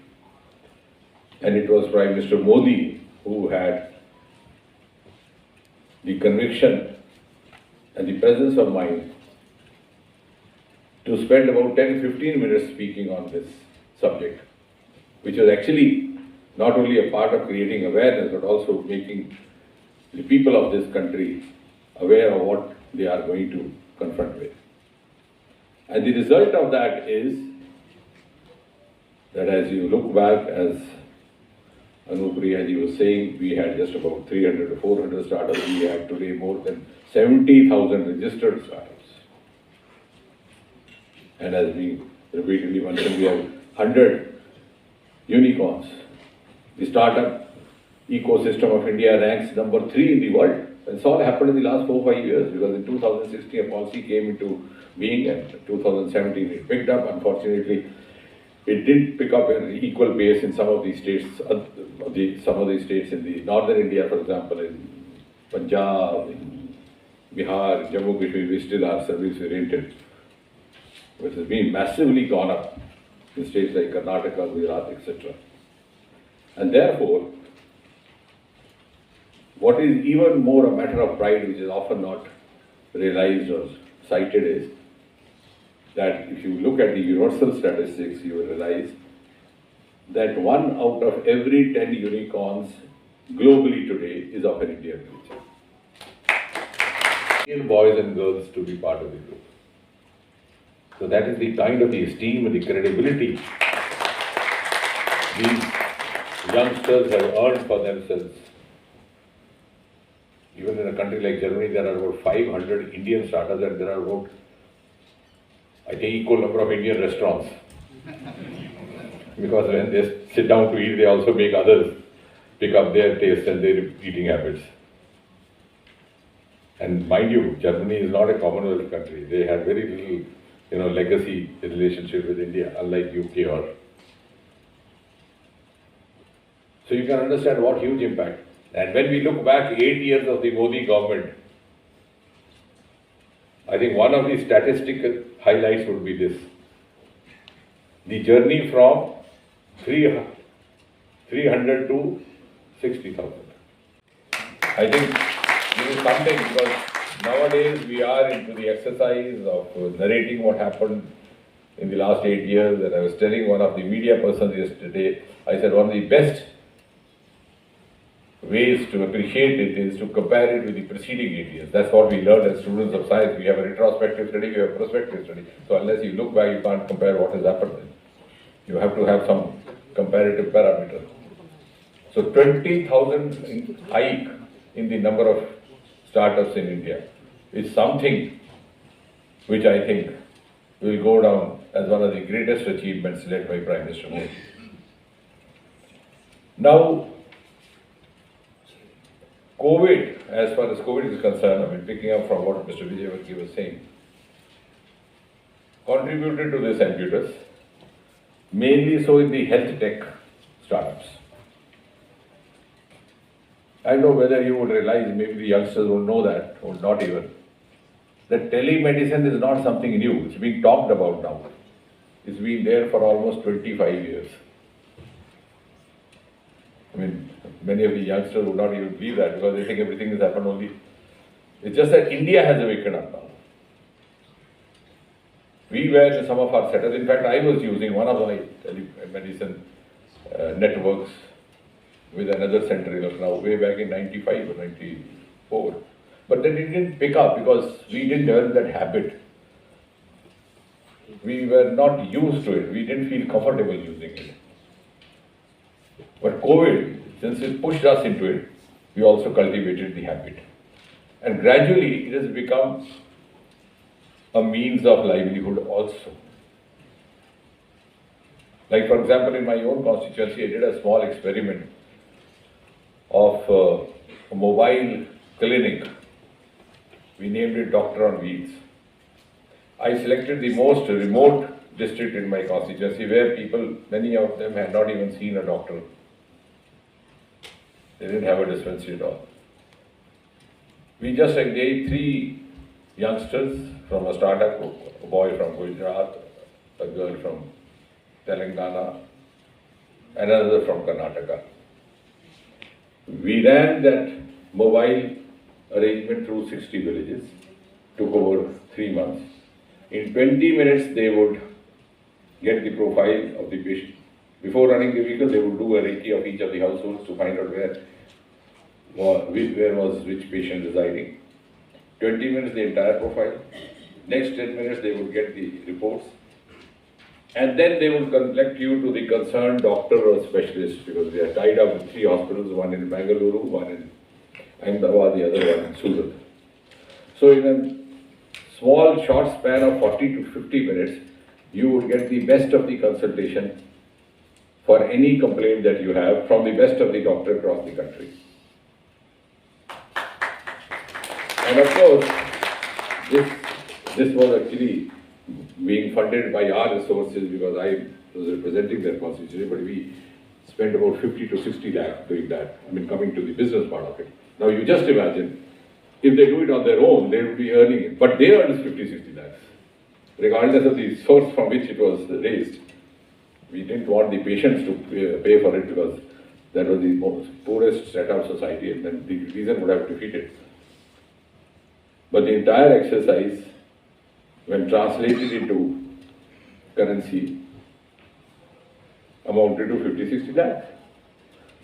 And it was Prime Minister Modi who had the conviction and the presence of mind to spend about 10-15 minutes speaking on this subject, which was actually not only a part of creating awareness, but also making the people of this country aware of what they are going to confront with. And the result of that is that as you look back, as Anup Priyaji was saying, we had just about 300 to 400 startups. We have today more than 70,000 registered startups. And as we repeatedly mentioned, we have 100 unicorns. The startup ecosystem of India ranks number 3 in the world. It's all happened in the last 4-5 years, because in 2016 a policy came into being and 2017 it picked up. Unfortunately, it didn't pick up an equal pace in some of these states, in the northern India, for example, in Punjab, in Bihar, Jammu Kashmir, we still are service oriented, which has been massively gone up in states like Karnataka, Gujarat, etc. And therefore, what is even more a matter of pride, which is often not realized or cited is that if you look at the universal statistics, you will realize that 1 out of every 10 unicorns globally today is of an Indian origin. Indian boys and girls to be part of the group. So that is the kind of the esteem and the credibility these youngsters have earned for themselves. Even in a country like Germany, there are about 500 Indian startups and there are about, I think, equal number of Indian restaurants. Because when they sit down to eat, they also make others pick up their taste and their eating habits. And mind you, Germany is not a Commonwealth country. They have very little, legacy relationship with India, unlike UK or. So you can understand what huge impact. And when we look back 8 years of the Modi government, I think one of the statistical highlights would be this. The journey from 300 to 60,000. I think this is something because nowadays we are into the exercise of narrating what happened in the last 8 years. And I was telling one of the media persons yesterday, I said one of the best ways to appreciate it is to compare it with the preceding 8 years. That's what we learned as students of science. We have a retrospective study, we have a prospective study. So unless you look back, you can't compare what has happened. You have to have some comparative parameter. So 20,000 hike in the number of startups in India is something which I think will go down as one of the greatest achievements led by Prime Minister Modi. Now, COVID, as far as COVID is concerned, picking up from what Mr. Vijayvargiya was saying, contributed to this impetus, mainly so in the health tech startups. I don't know whether you would realize, maybe the youngsters will know that, or not even, that telemedicine is not something new. It's being talked about now. It's been there for almost 25 years. Many of the youngsters would not even believe that because they think everything has happened only. It's just that India has awakened up now. We were in some of our setups. In fact, I was using one of my telemedicine networks with another center in Lucknow way back in 95 or 94. But then it didn't pick up because we didn't develop that habit. We were not used to it. We didn't feel comfortable using it. But COVID, since it pushed us into it, we also cultivated the habit. And gradually it has become a means of livelihood also. Like for example, in my own constituency, I did a small experiment of a mobile clinic. We named it Doctor on Wheels. I selected the most remote district in my constituency where people, many of them had not even seen a doctor. They didn't have a dispensary at all. We just engaged 3 youngsters from a startup, a boy from Gujarat, a girl from Telangana, another from Karnataka. We ran that mobile arrangement through 60 villages, took over 3 months. In 20 minutes, they would get the profile of the patient. Before running the vehicle, they would do a recce of each of the households to find out where was which patient residing. 20 minutes, the entire profile. Next 10 minutes, they would get the reports. And then they would connect you to the concerned doctor or specialist because we are tied up with 3 hospitals, one in Bengaluru, one in Ahmedabad, the other one in Surat. So in a small short span of 40 to 50 minutes, you would get the best of the consultation for any complaint that you have from the best of the doctor across the country. And of course, this was actually being funded by our resources because I was representing their constituency, but we spent about 50 to 60 lakhs doing that, coming to the business part of it. Now you just imagine, if they do it on their own, they would be earning it, but they earn 50, 60 lakhs, regardless of the source from which it was raised. We didn't want the patients to pay for it because that was the most poorest strata of society and then the reason would have defeated. But the entire exercise, when translated into currency, amounted to 50-60 lakh.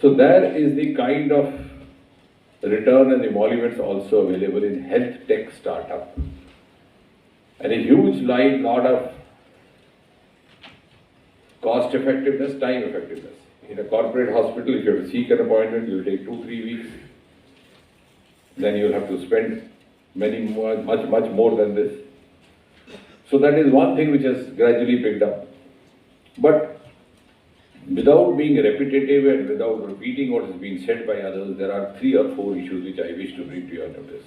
So there is the kind of return and emoluments also available in health tech startup. And a huge lot of cost effectiveness, time effectiveness. In a corporate hospital, if you have to seek an appointment, you will take 2-3 weeks. Then you will have to spend much more than this. So that is one thing which has gradually picked up. But without being repetitive and without repeating what has been said by others, there are 3 or 4 issues which I wish to bring to your notice.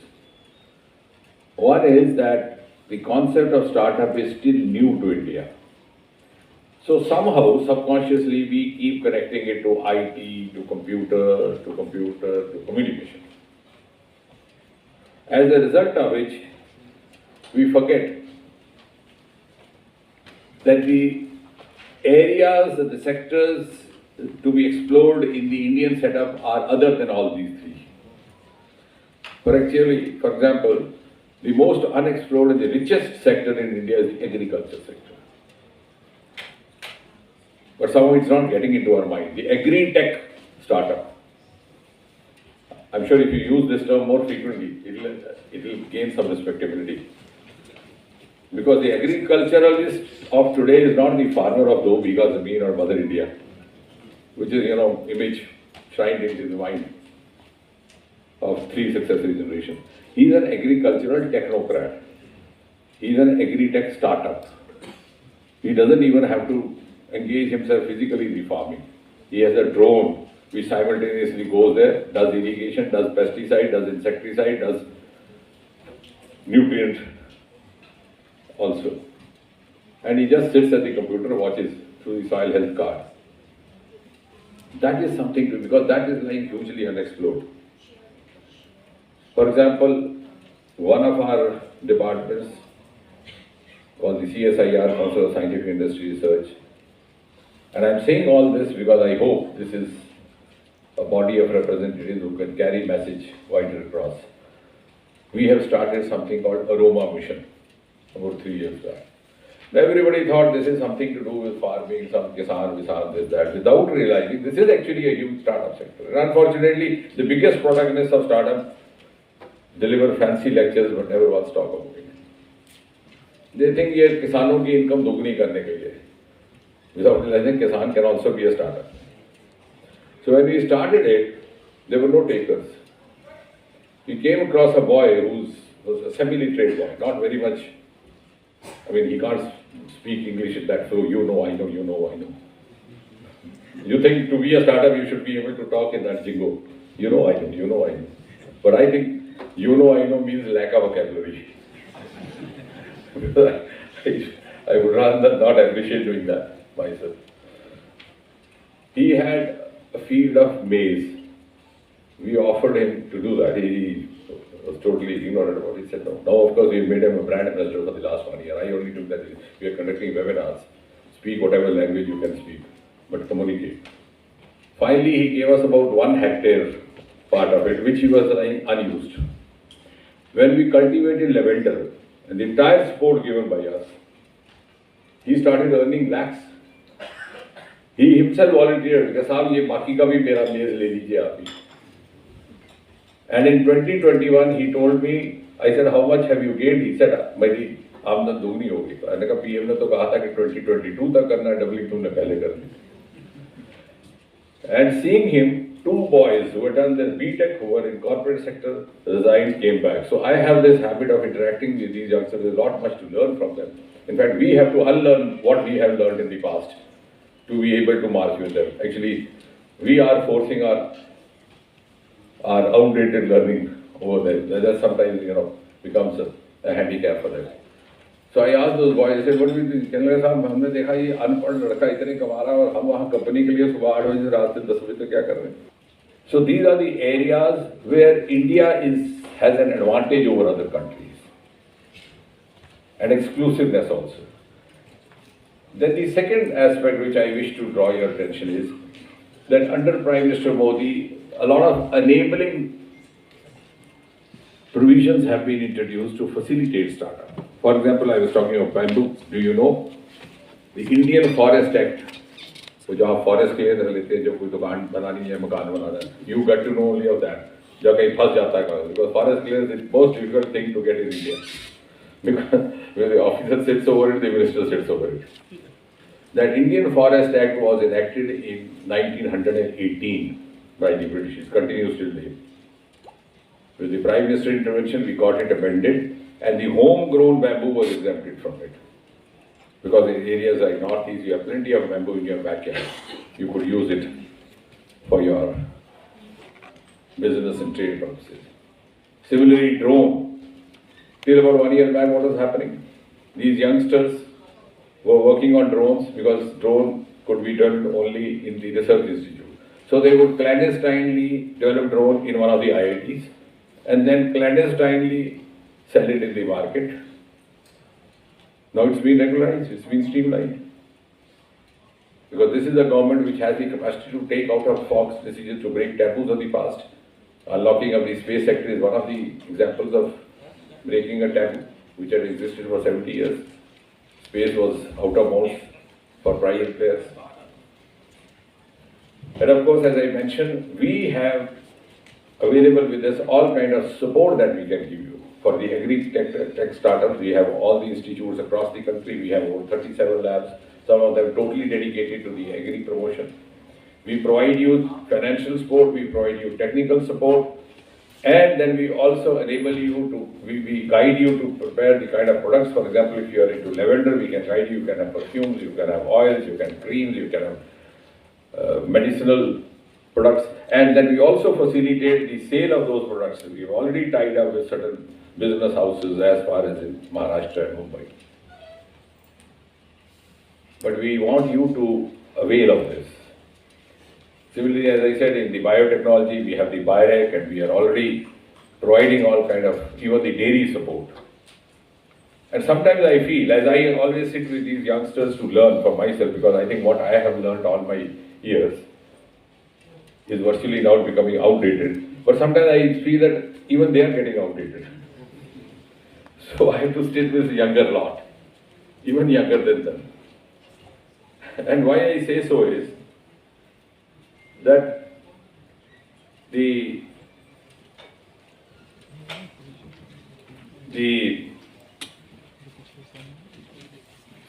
One is that the concept of startup is still new to India. So somehow, subconsciously, we keep connecting it to IT, to computer, to communication. As a result of which, we forget that the areas and the sectors to be explored in the Indian setup are other than all these 3. For example, the most unexplored and the richest sector in India is the agriculture sector. But somehow it's not getting into our mind. The agri-tech startup. I'm sure if you use this term more frequently, it will gain some respectability. Because the agriculturalist of today is not the farmer of 2 bighas zameen or Mother India, which is, image shrined into the mind of 3 successive generations. He's an agricultural technocrat. He's an agri-tech startup. He doesn't even have to engage himself physically in the farming. He has a drone which simultaneously goes there, does irrigation, does pesticide, does insecticide, does nutrient also. And he just sits at the computer, watches through the soil health card. That is something because that is lying hugely unexplored. For example, one of our departments called the CSIR, Council of Scientific Industry Research. And I'm saying all this because I hope this is a body of representatives who can carry message wider across. We have started something called Aroma Mission about 3 years back. Now everybody thought this is something to do with farming, some kisan, this, that, without realizing this is actually a huge startup sector. And unfortunately, the biggest protagonist of startup deliver fancy lectures but never once talk about it. They think ये किसानों की income दोगुनी करने के लिए, without realizing kisan can also be a startup. So when we started it, there were no takers. We came across a boy who was a semi-literate boy, not very much. I mean, he can't speak English in that flow. You know, I know, you know, I know. You think to be a startup, you should be able to talk in that jingo. You know, I know, you know, I know. But I think you know, I know means lack of vocabulary. I would rather not appreciate doing that myself. He had a field of maize. We offered him to do that. He was totally ignorant about it. He said no. Now, of course, we made him a brand ambassador for the last 1 year. I only took that. We are conducting webinars. Speak whatever language you can speak, but communicate. Finally, he gave us about 1 hectare part of it, which he was unused. When we cultivated lavender, and the entire support given by us, he started earning lakhs. He himself volunteered, because साहब ये बाकी का भी मेरा मेज ले लीजिए आप ही. And in 2021, he told me, I said, how much have you gained? He said, मेरी आमदन दोगुनी हो गई. मैंने कहा PM ने तो कहा था कि 2022 तक करना है, डबलिंग तुमने पहले कर दी. And seeing him, 2 boys who had done their BTech, who were in corporate sector, resigned, came back. So I have this habit of interacting with these youngsters. There's a lot much to learn from them. In fact, we have to unlearn what we have learned in the past to be able to march with them. Actually, we are forcing our outdated learning over there. That sometimes, becomes a handicap for them. So I asked those boys, I said, what do you think? कहने लगे साहब हमने देखा ये अनपढ़ लड़का इतने कमा रहा है और हम वहाँ कंपनी के लिए सुबह 8 बजे से रात से 10 बजे तक क्या कर रहे हैं? So these are the areas where India has an advantage over other countries, and exclusiveness also. Then the second aspect which I wish to draw your attention is that under Prime Minister Modi, a lot of enabling provisions have been introduced to facilitate startup. For example, I was talking of bamboo. Do you know the Indian Forest Act? वो जो आप forest clear कर लेते हैं, जो कोई दुकान बनानी है, मकान बनाना है, you get to know only of that. जो कहीं फंस जाता है कागज, because forest clear is the most difficult thing to get in India. Because when the officer sits over it, the minister sits over it. That Indian Forest Act was enacted in 1918 by the British. It continues till today. With the Prime Minister intervention, we got it amended, and the homegrown bamboo was exempted from it. Because in areas like Northeast, you have plenty of bamboo in your backyard. You could use it for your business and trade purposes. Similarly, drone. Till about 1 year back, what was happening? These youngsters were working on drones because drone could be done only in the research institute. So they would clandestinely develop drone in one of the IITs and then clandestinely sell it in the market. Now it's been regularized, it's been streamlined. Because this is a government which has the capacity to take out of box decisions to break taboos of the past. Unlocking of the space sector is one of the examples of breaking a taboo which had existed for 70 years. Space was out of bounds for private players. And of course, as I mentioned, we have available with us all kind of support that we can give you. For the agri-tech startups, we have all the institutes across the country. We have over 37 labs, some of them totally dedicated to the agri promotion. We provide you financial support, we provide you technical support, and then we also enable you to, we guide you to prepare the kind of products. For example, if you are into lavender, we can guide you. You can have perfumes, you can have oils, you can have creams, you can have medicinal products. And then we also facilitate the sale of those products. We have already tied up with certain business houses as far as in Maharashtra and Mumbai. But we want you to avail of this. Similarly, as I said, in the biotechnology, we have the BioRec, and we are already providing all kind of, even the dairy support. And sometimes I feel, as I always sit with these youngsters to learn for myself, because I think what I have learned all my years is virtually now becoming outdated. But sometimes I feel that even they are getting outdated. So I have to sit with the younger lot, even younger than them. And why I say so is that the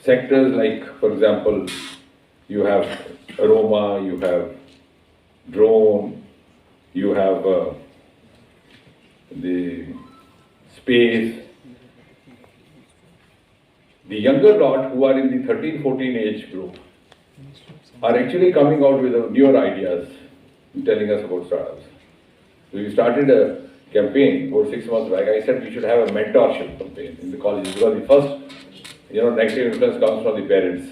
sectors like, for example, you have aroma, you have drone, you have the space. The younger lot who are in the 13-14 age group are actually coming out with newer ideas, telling us about startups. We started a campaign about 6 months back. I said we should have a mentorship campaign in the colleges, because the first, negative influence comes from the parents.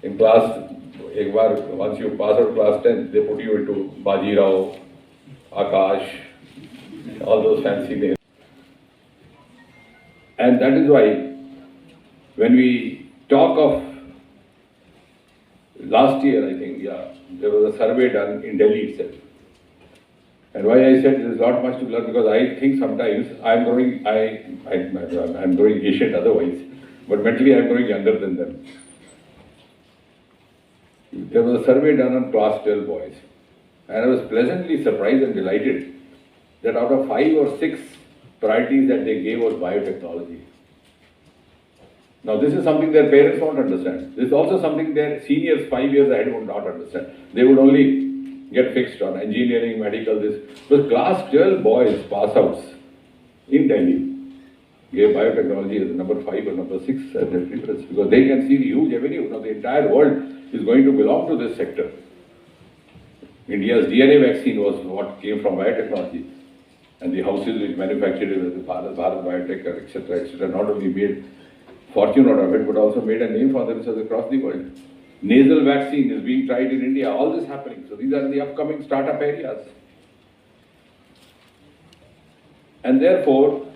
In class, once you pass out class 10, they put you into Bajirao, Akash, all those fancy names. And that is why when we talk of last year, I think, there was a survey done in Delhi itself. And why I said there is not much to learn, because I think sometimes I'm growing ancient otherwise, but mentally I'm growing younger than them. There was a survey done on class 12 boys, and I was pleasantly surprised and delighted that out of 5 or 6 priorities that they gave was biotechnology. Now this is something their parents won't understand. This is also something their seniors 5 years ahead would not understand. They would only get fixed on engineering, medical, this. But class 12 boys, pass outs in Delhi, gave biotechnology as number 5 or number 6 as their preference, because they can see the huge avenue. Now the entire world is going to belong to this sector. India's DNA vaccine was what came from biotechnology. And the houses which manufactured it, the Bharat Biotech, etc., not only made fortune out of it, but also made a name for themselves across the world. Nasal vaccine is being tried in India, all this happening. So these are the upcoming startup areas. And therefore,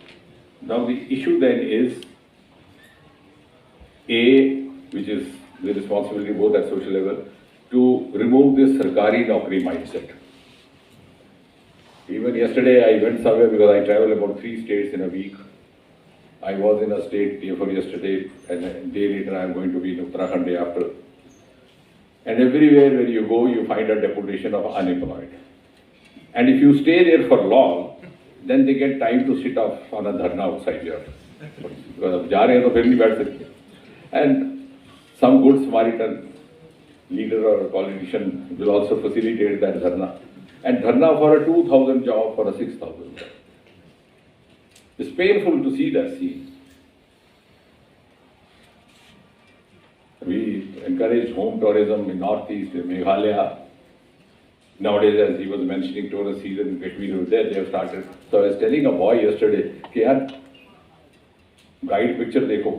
now the issue then is, A, which is the responsibility both at social level, to remove this Sarkari Naukri mindset. Even yesterday I went somewhere because I travel about 3 states in a week. I was in a state for yesterday, and a day later I am going to be in Uttarakhand day after. And everywhere where you go, you find a deputation of unemployed. And if you stay there for long, then they get time to sit off on a dharna outside here. Because जा रहे हैं तो फिर नहीं बैठ सकते. And some good Samaritan leader or politician will also facilitate that dharna. And dharna for a 2,000 job, for a 6,000 job. It's painful to see that scene. We encourage home tourism in Northeast, in Meghalaya. Nowadays, as he was mentioning, tourist season in Kashmir was there, they have started. So I was telling a boy yesterday, कि यार guide picture देखो,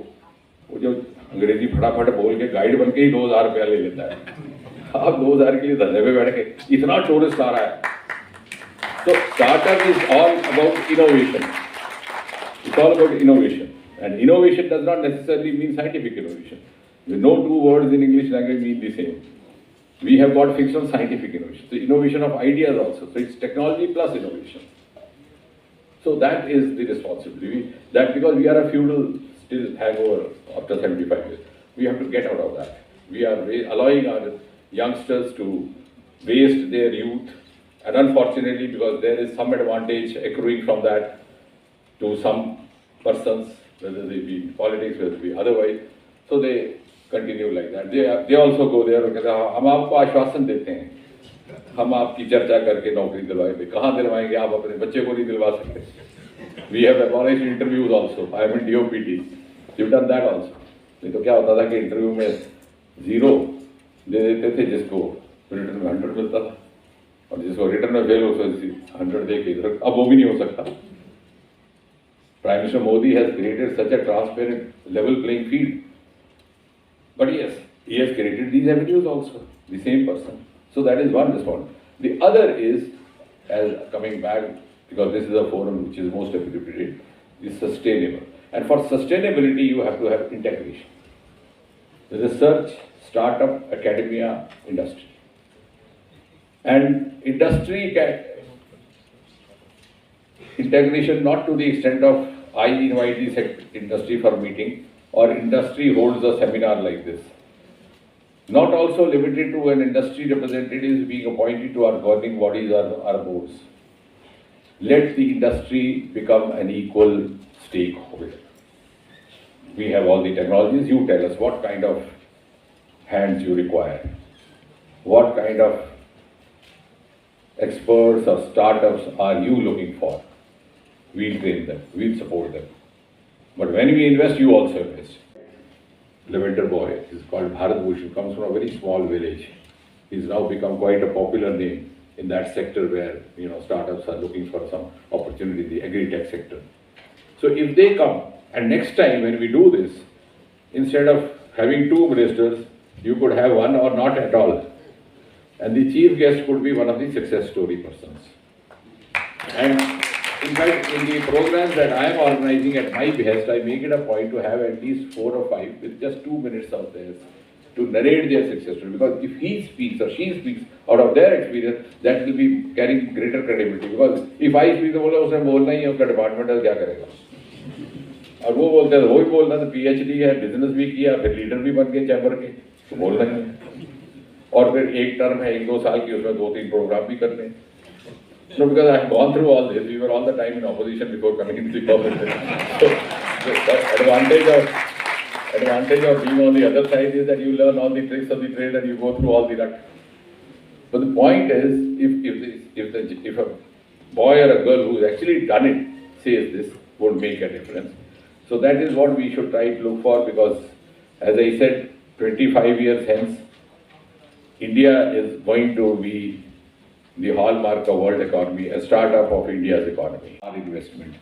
वो जो अंग्रेजी फटाफट बोल के guide बन के ही 2,000 रुपया ले लेता है. आप 2,000 के लिए धंधे पे बैठ के इतना टूरिस्ट आ रहा है. So startup is all about innovation. It's all about innovation. And innovation does not necessarily mean scientific innovation. No two words in English language mean the same. We have got fixed on scientific innovation. The innovation of ideas also. So it's technology plus innovation. So that is the responsibility. That because we are a feudal still hangover after 75 years. We have to get out of that. We are allowing our youngsters to waste their youth. And unfortunately, because there is some advantage accruing from that to some persons, whether they be in politics, whether they be otherwise. So they continue like that. They also go there and say, हम आपको आश्वासन देते हैं, हम आपकी चर्चा करके नौकरी दिलवाएंगे. कहाँ दिलवाएंगे? आप अपने बच्चे को नहीं दिलवा सकते. We have abolished interviews also. I am in DOPT. You've done that also. नहीं तो क्या होता था कि इंटरव्यू में 0 दे देते थे, जिसको रिटर्न में 100 मिलता था, और जिसको रिटर्न में फेल हो उसको 100 दे के इधर. अब वो भी नहीं हो सकता. Prime Minister Modi has created such a transparent, level playing field. But yes, he has created these avenues also, the same person. So that is one response. The other is, as coming back, because this is a forum which is most appropriate, is sustainable. And for sustainability, you have to have integration. The research, startup, academia, industry. And industry can integration not to the extent of I invite the industry for meeting or industry holds a seminar like this. Not also limited to an industry representatives being appointed to our governing bodies or our boards. Let the industry become an equal stakeholder. We have all the technologies. You tell us what kind of hands you require. What kind of experts or startups are you looking for? We'll train them, we'll support them. But when we invest, you also invest. Lavender boy is called Bharat Bhushan, comes from a very small village. He's now become quite a popular name in that sector where startups are looking for some opportunity in the agri-tech sector. So if they come, and next time when we do this, instead of having 2 ministers, you could have one or not at all. And the chief guest could be one of the success story persons. And in fact, in the programs that I am organizing at my behest, I make it a point to have at least 4 or 5 with just 2 minutes of theirs to narrate their success story. Because if he speaks or she speaks out of their experience, that will be carrying greater credibility. Because if I speak, तो बोला उसने बोलना ही है, उसका department है, क्या करेगा? और वो बोलते हैं, वही बोलना तो PhD है, बिजनेस भी किया, फिर लीडर भी बन गए चैम्बर के, तो बोलना ही है. और फिर एक टर्म है 1-2 साल की, उसमें 2-3 प्रोग्राम भी करने. No, because I have gone through all this. We were all the time in opposition before coming into the government. So the advantage of being on the other side is that you learn all the tricks of the trade and you go through all the rut. But the point is, if a boy or a girl who has actually done it says this, would make a difference. So that is what we should try to look for, because as I said, 25 years hence, India is going to be the hallmark of world economy, a startup of India's economy, our investment.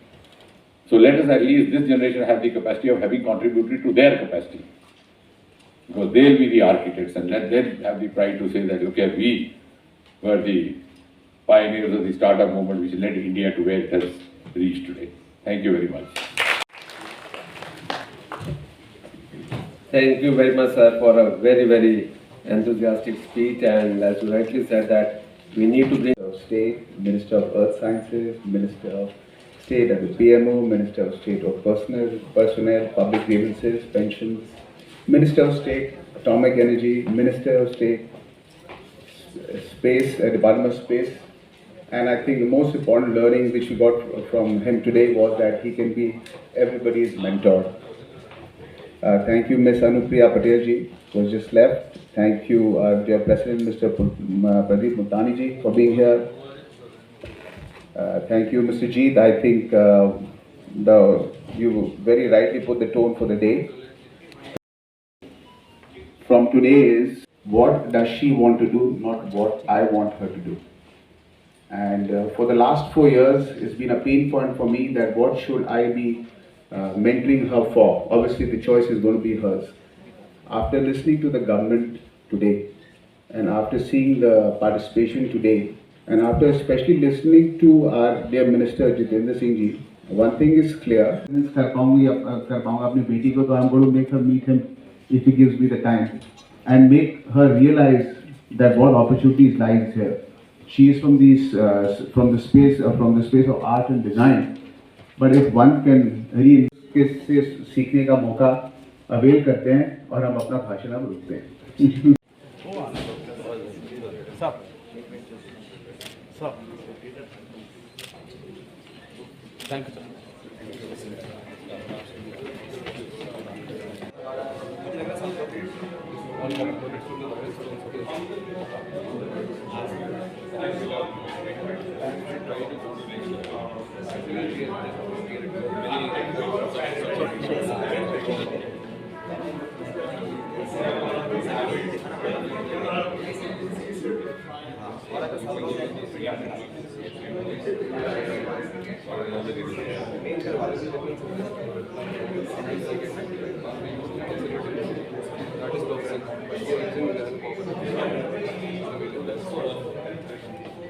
So let us at least, this generation, have the capacity of having contributed to their capacity. Because they'll be the architects, and let them have the pride to say that, okay, we were the pioneers of the startup movement which led India to where it has reached today. Thank you very much. Thank you very much, sir, for a very, very enthusiastic speech. And as you rightly said, that we need to bring of State, Minister of Earth Sciences, Minister of State at the PMO, Minister of State of Personnel, Public Grievances, Pensions, Minister of State, Atomic Energy, Minister of State, Space, Department of Space. And I think the most important learning which we got from him today was that he can be everybody's mentor. Thank you, Ms. Anupriya Patel ji, who has just left. Thank you, dear President, Mr. Pradeep Multani ji, for being here. Thank you, Mr. Jeet. I think you very rightly put the tone for the day. From today is, what does she want to do, not what I want her to do. And for the last 4 years, it's been a pain point for me that what should I be mentoring her for. Obviously, the choice is going to be hers. After listening to the government today, and after seeing the participation today, and after especially listening to our dear Minister Jitendra Singh ji, one thing is clear. I'm going to make her meet him if he gives me the time, and make her realize that what opportunities lies here. She is from the space of art and design. But if one can read से सीखने का मौका avail करते हैं और हम अपना भाषण अब रुकते हैं. Thank you, sir.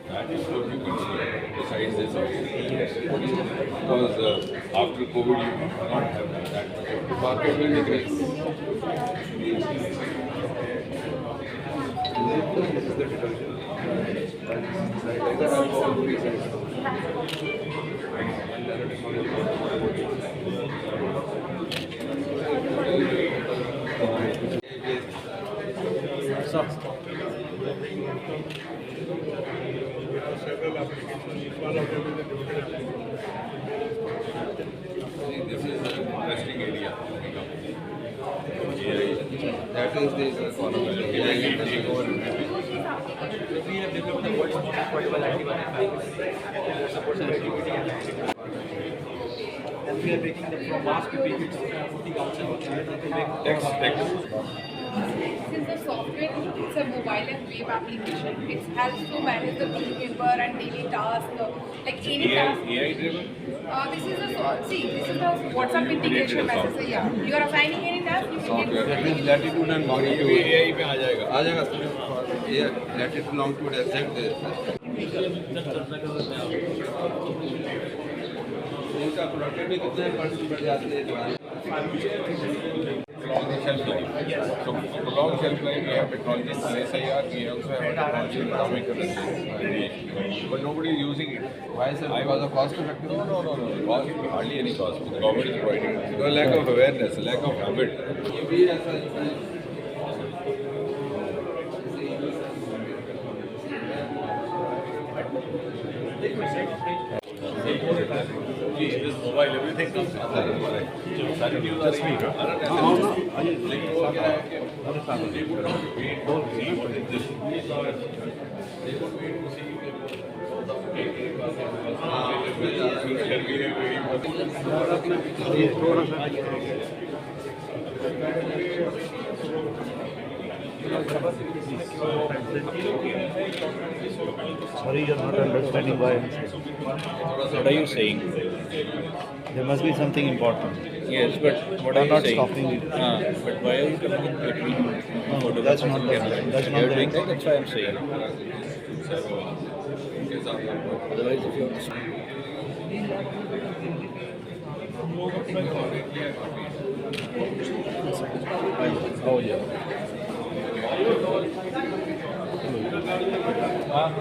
That is what you consider besides this also. Because after COVID you do not have that much of market will decrease. This is the detergent. Either I go increase Several applications, one of them is a this is an interesting area. that is the column. AI will take over everything. We have developed the world's most affordable antibiotic package that supports activity and lifestyle. And we are making them from mass to packets, putting outside of China to make Text. This is a software, it's a mobile and web application. It helps to manage the behavior and daily tasks, like any task. AI driven? This is the WhatsApp integration message. Yeah, you are assigning any task, you can get Latitude and longitude. AI पे आ जाएगा. Latitude, longitude, exact this. इसका productivity कितने % बढ़ जाती है Prolong the shelf life. So to prolong shelf life, we have technology in SIR, we also have technology in atomic radiation. But nobody is using it. Why is it? Because of cost effective? No. Cost, hardly any cost. The government is providing it. Because lack of awareness, lack of habit. This mobile, everything comes from the mobile. Just speak. They would not wait to see what is this. They would wait to see Sorry, you're not understanding why I'm saying. What are you saying? There must be something important. Yes, but what I'm are not you stopping you. saying? But why are you coming in between? No, that's not the that's not You're the doing that, that's why I'm saying. Otherwise, if you're... Oh yeah. Account,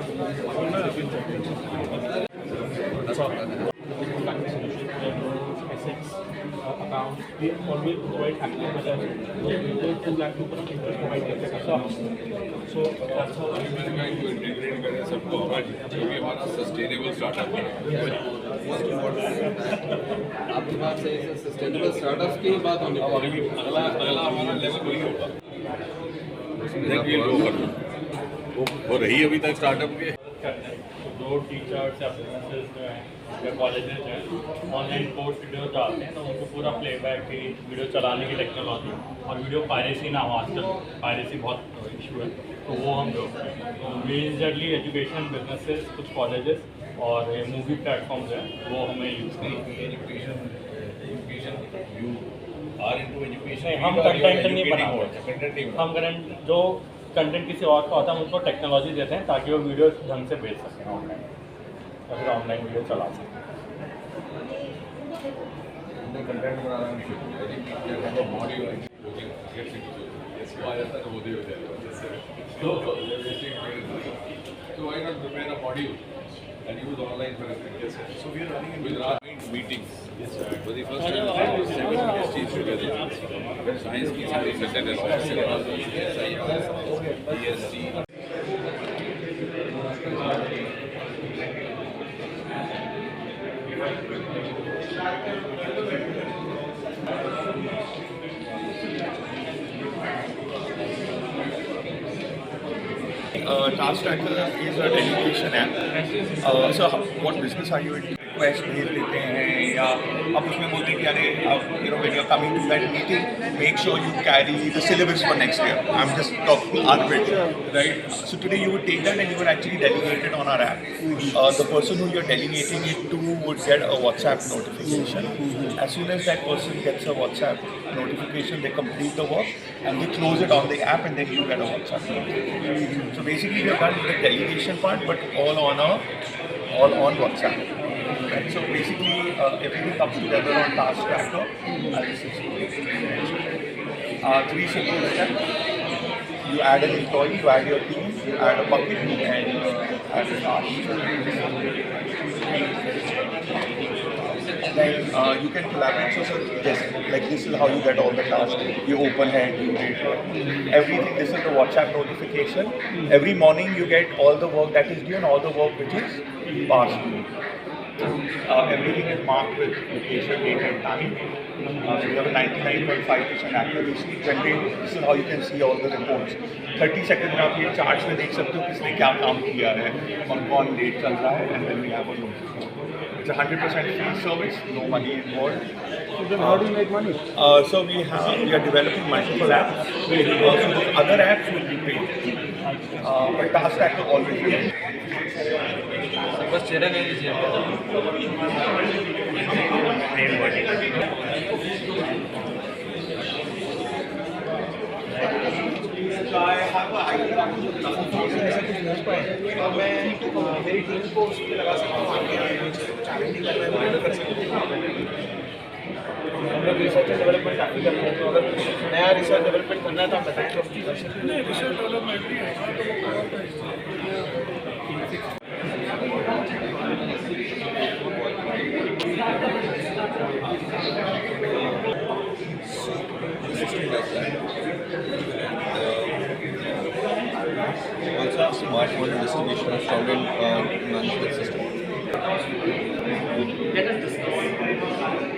we always provide active method. So we lakh to provide so that's how sustainable startup आपकी बात सही है, sustainable startups की बात होनी चाहिए। अगला हमारा लेवल वही होगा। वो रही अभी तक स्टार्टअप के जो टीचर्स या बिजनेसेस जो हैं या कॉलेजेस हैं ऑनलाइन कोर्स वीडियो डालते हैं तो उनको पूरा प्लेबैक की वीडियो चलाने की टेक्नोलॉजी और वीडियो पायरेसी ना हो, आजकल पायरेसी बहुत इशू है, तो वो हम लोग मेजरली एजुकेशन बिजनेसेस, कुछ कॉलेजेस और मूवी प्लेटफॉर्म्स हैं वो हमें यूज़ करें। हम कंटेंट नहीं बनाते, हम कंटेंट जो कंटेंट किसी और का होता है हम उनको टेक्नोलॉजी देते हैं ताकि वो वीडियो ढंग से भेज सकें ऑनलाइन या फिर ऑनलाइन वीडियो चला सकें। Content banana so why not prepare a module and use online for everything? Yes, sir. So we are running with our meetings. Yes, sir. For the first time, 7 industries together. Science की सारी सत्याग्रह EST. Task Tracker is a dedication app. So what business are you in? Request भेज देते हैं या आप उसमें बोलते हैं कि अरे when you're coming to that meeting, make sure you carry the syllabus for next year. I'm just talking arbit, right? So today you would take that and you would actually delegate it on our app. The person who you're delegating it to would get a WhatsApp notification. As soon as that person gets a WhatsApp notification, they complete the work and we close it on the app and then you get a WhatsApp notification. So basically we have done the delegation part but all on WhatsApp. Right? So basically everything comes together on Task Tracker. I'll just explain. 3 simple steps. You add an employee, you add your team, you add a bucket and add a task. Then you can collaborate. So this is how you get all the tasks. You open head, you date, everything. This is the WhatsApp notification. Every morning you get all the work that is due and all the work which is past due. Everything is marked with location, date and time. So we have a 99.5% accuracy. This is how you can see all the reports. 30 seconds में आप ये charts में देख सकते हो किसने क्या काम किया है, कौन लेट चल रहा है, and then we have a note. It's a 100% free service, no money involved. So then how do you make money? So we are developing multiple apps. So the other apps will be paid. But Task Tracker always will. बस चेहरा नहीं लीजिए I have an idea of ऐसा कुछ हो पाए और मैं मेरी टीम को उस पर लगा सकता हूँ आगे चैलेंजिंग करना है कर सकते हैं। हम लोग रिसर्च एंड डेवलपमेंट काफ़ी करते हैं, तो अगर नया रिसर्च डेवलपमेंट करना है तो हम बताएं तो कर सकते हैं। रिसर्च डेवलपमेंट भी है also have smart model distribution of solvent management system. Let us discuss.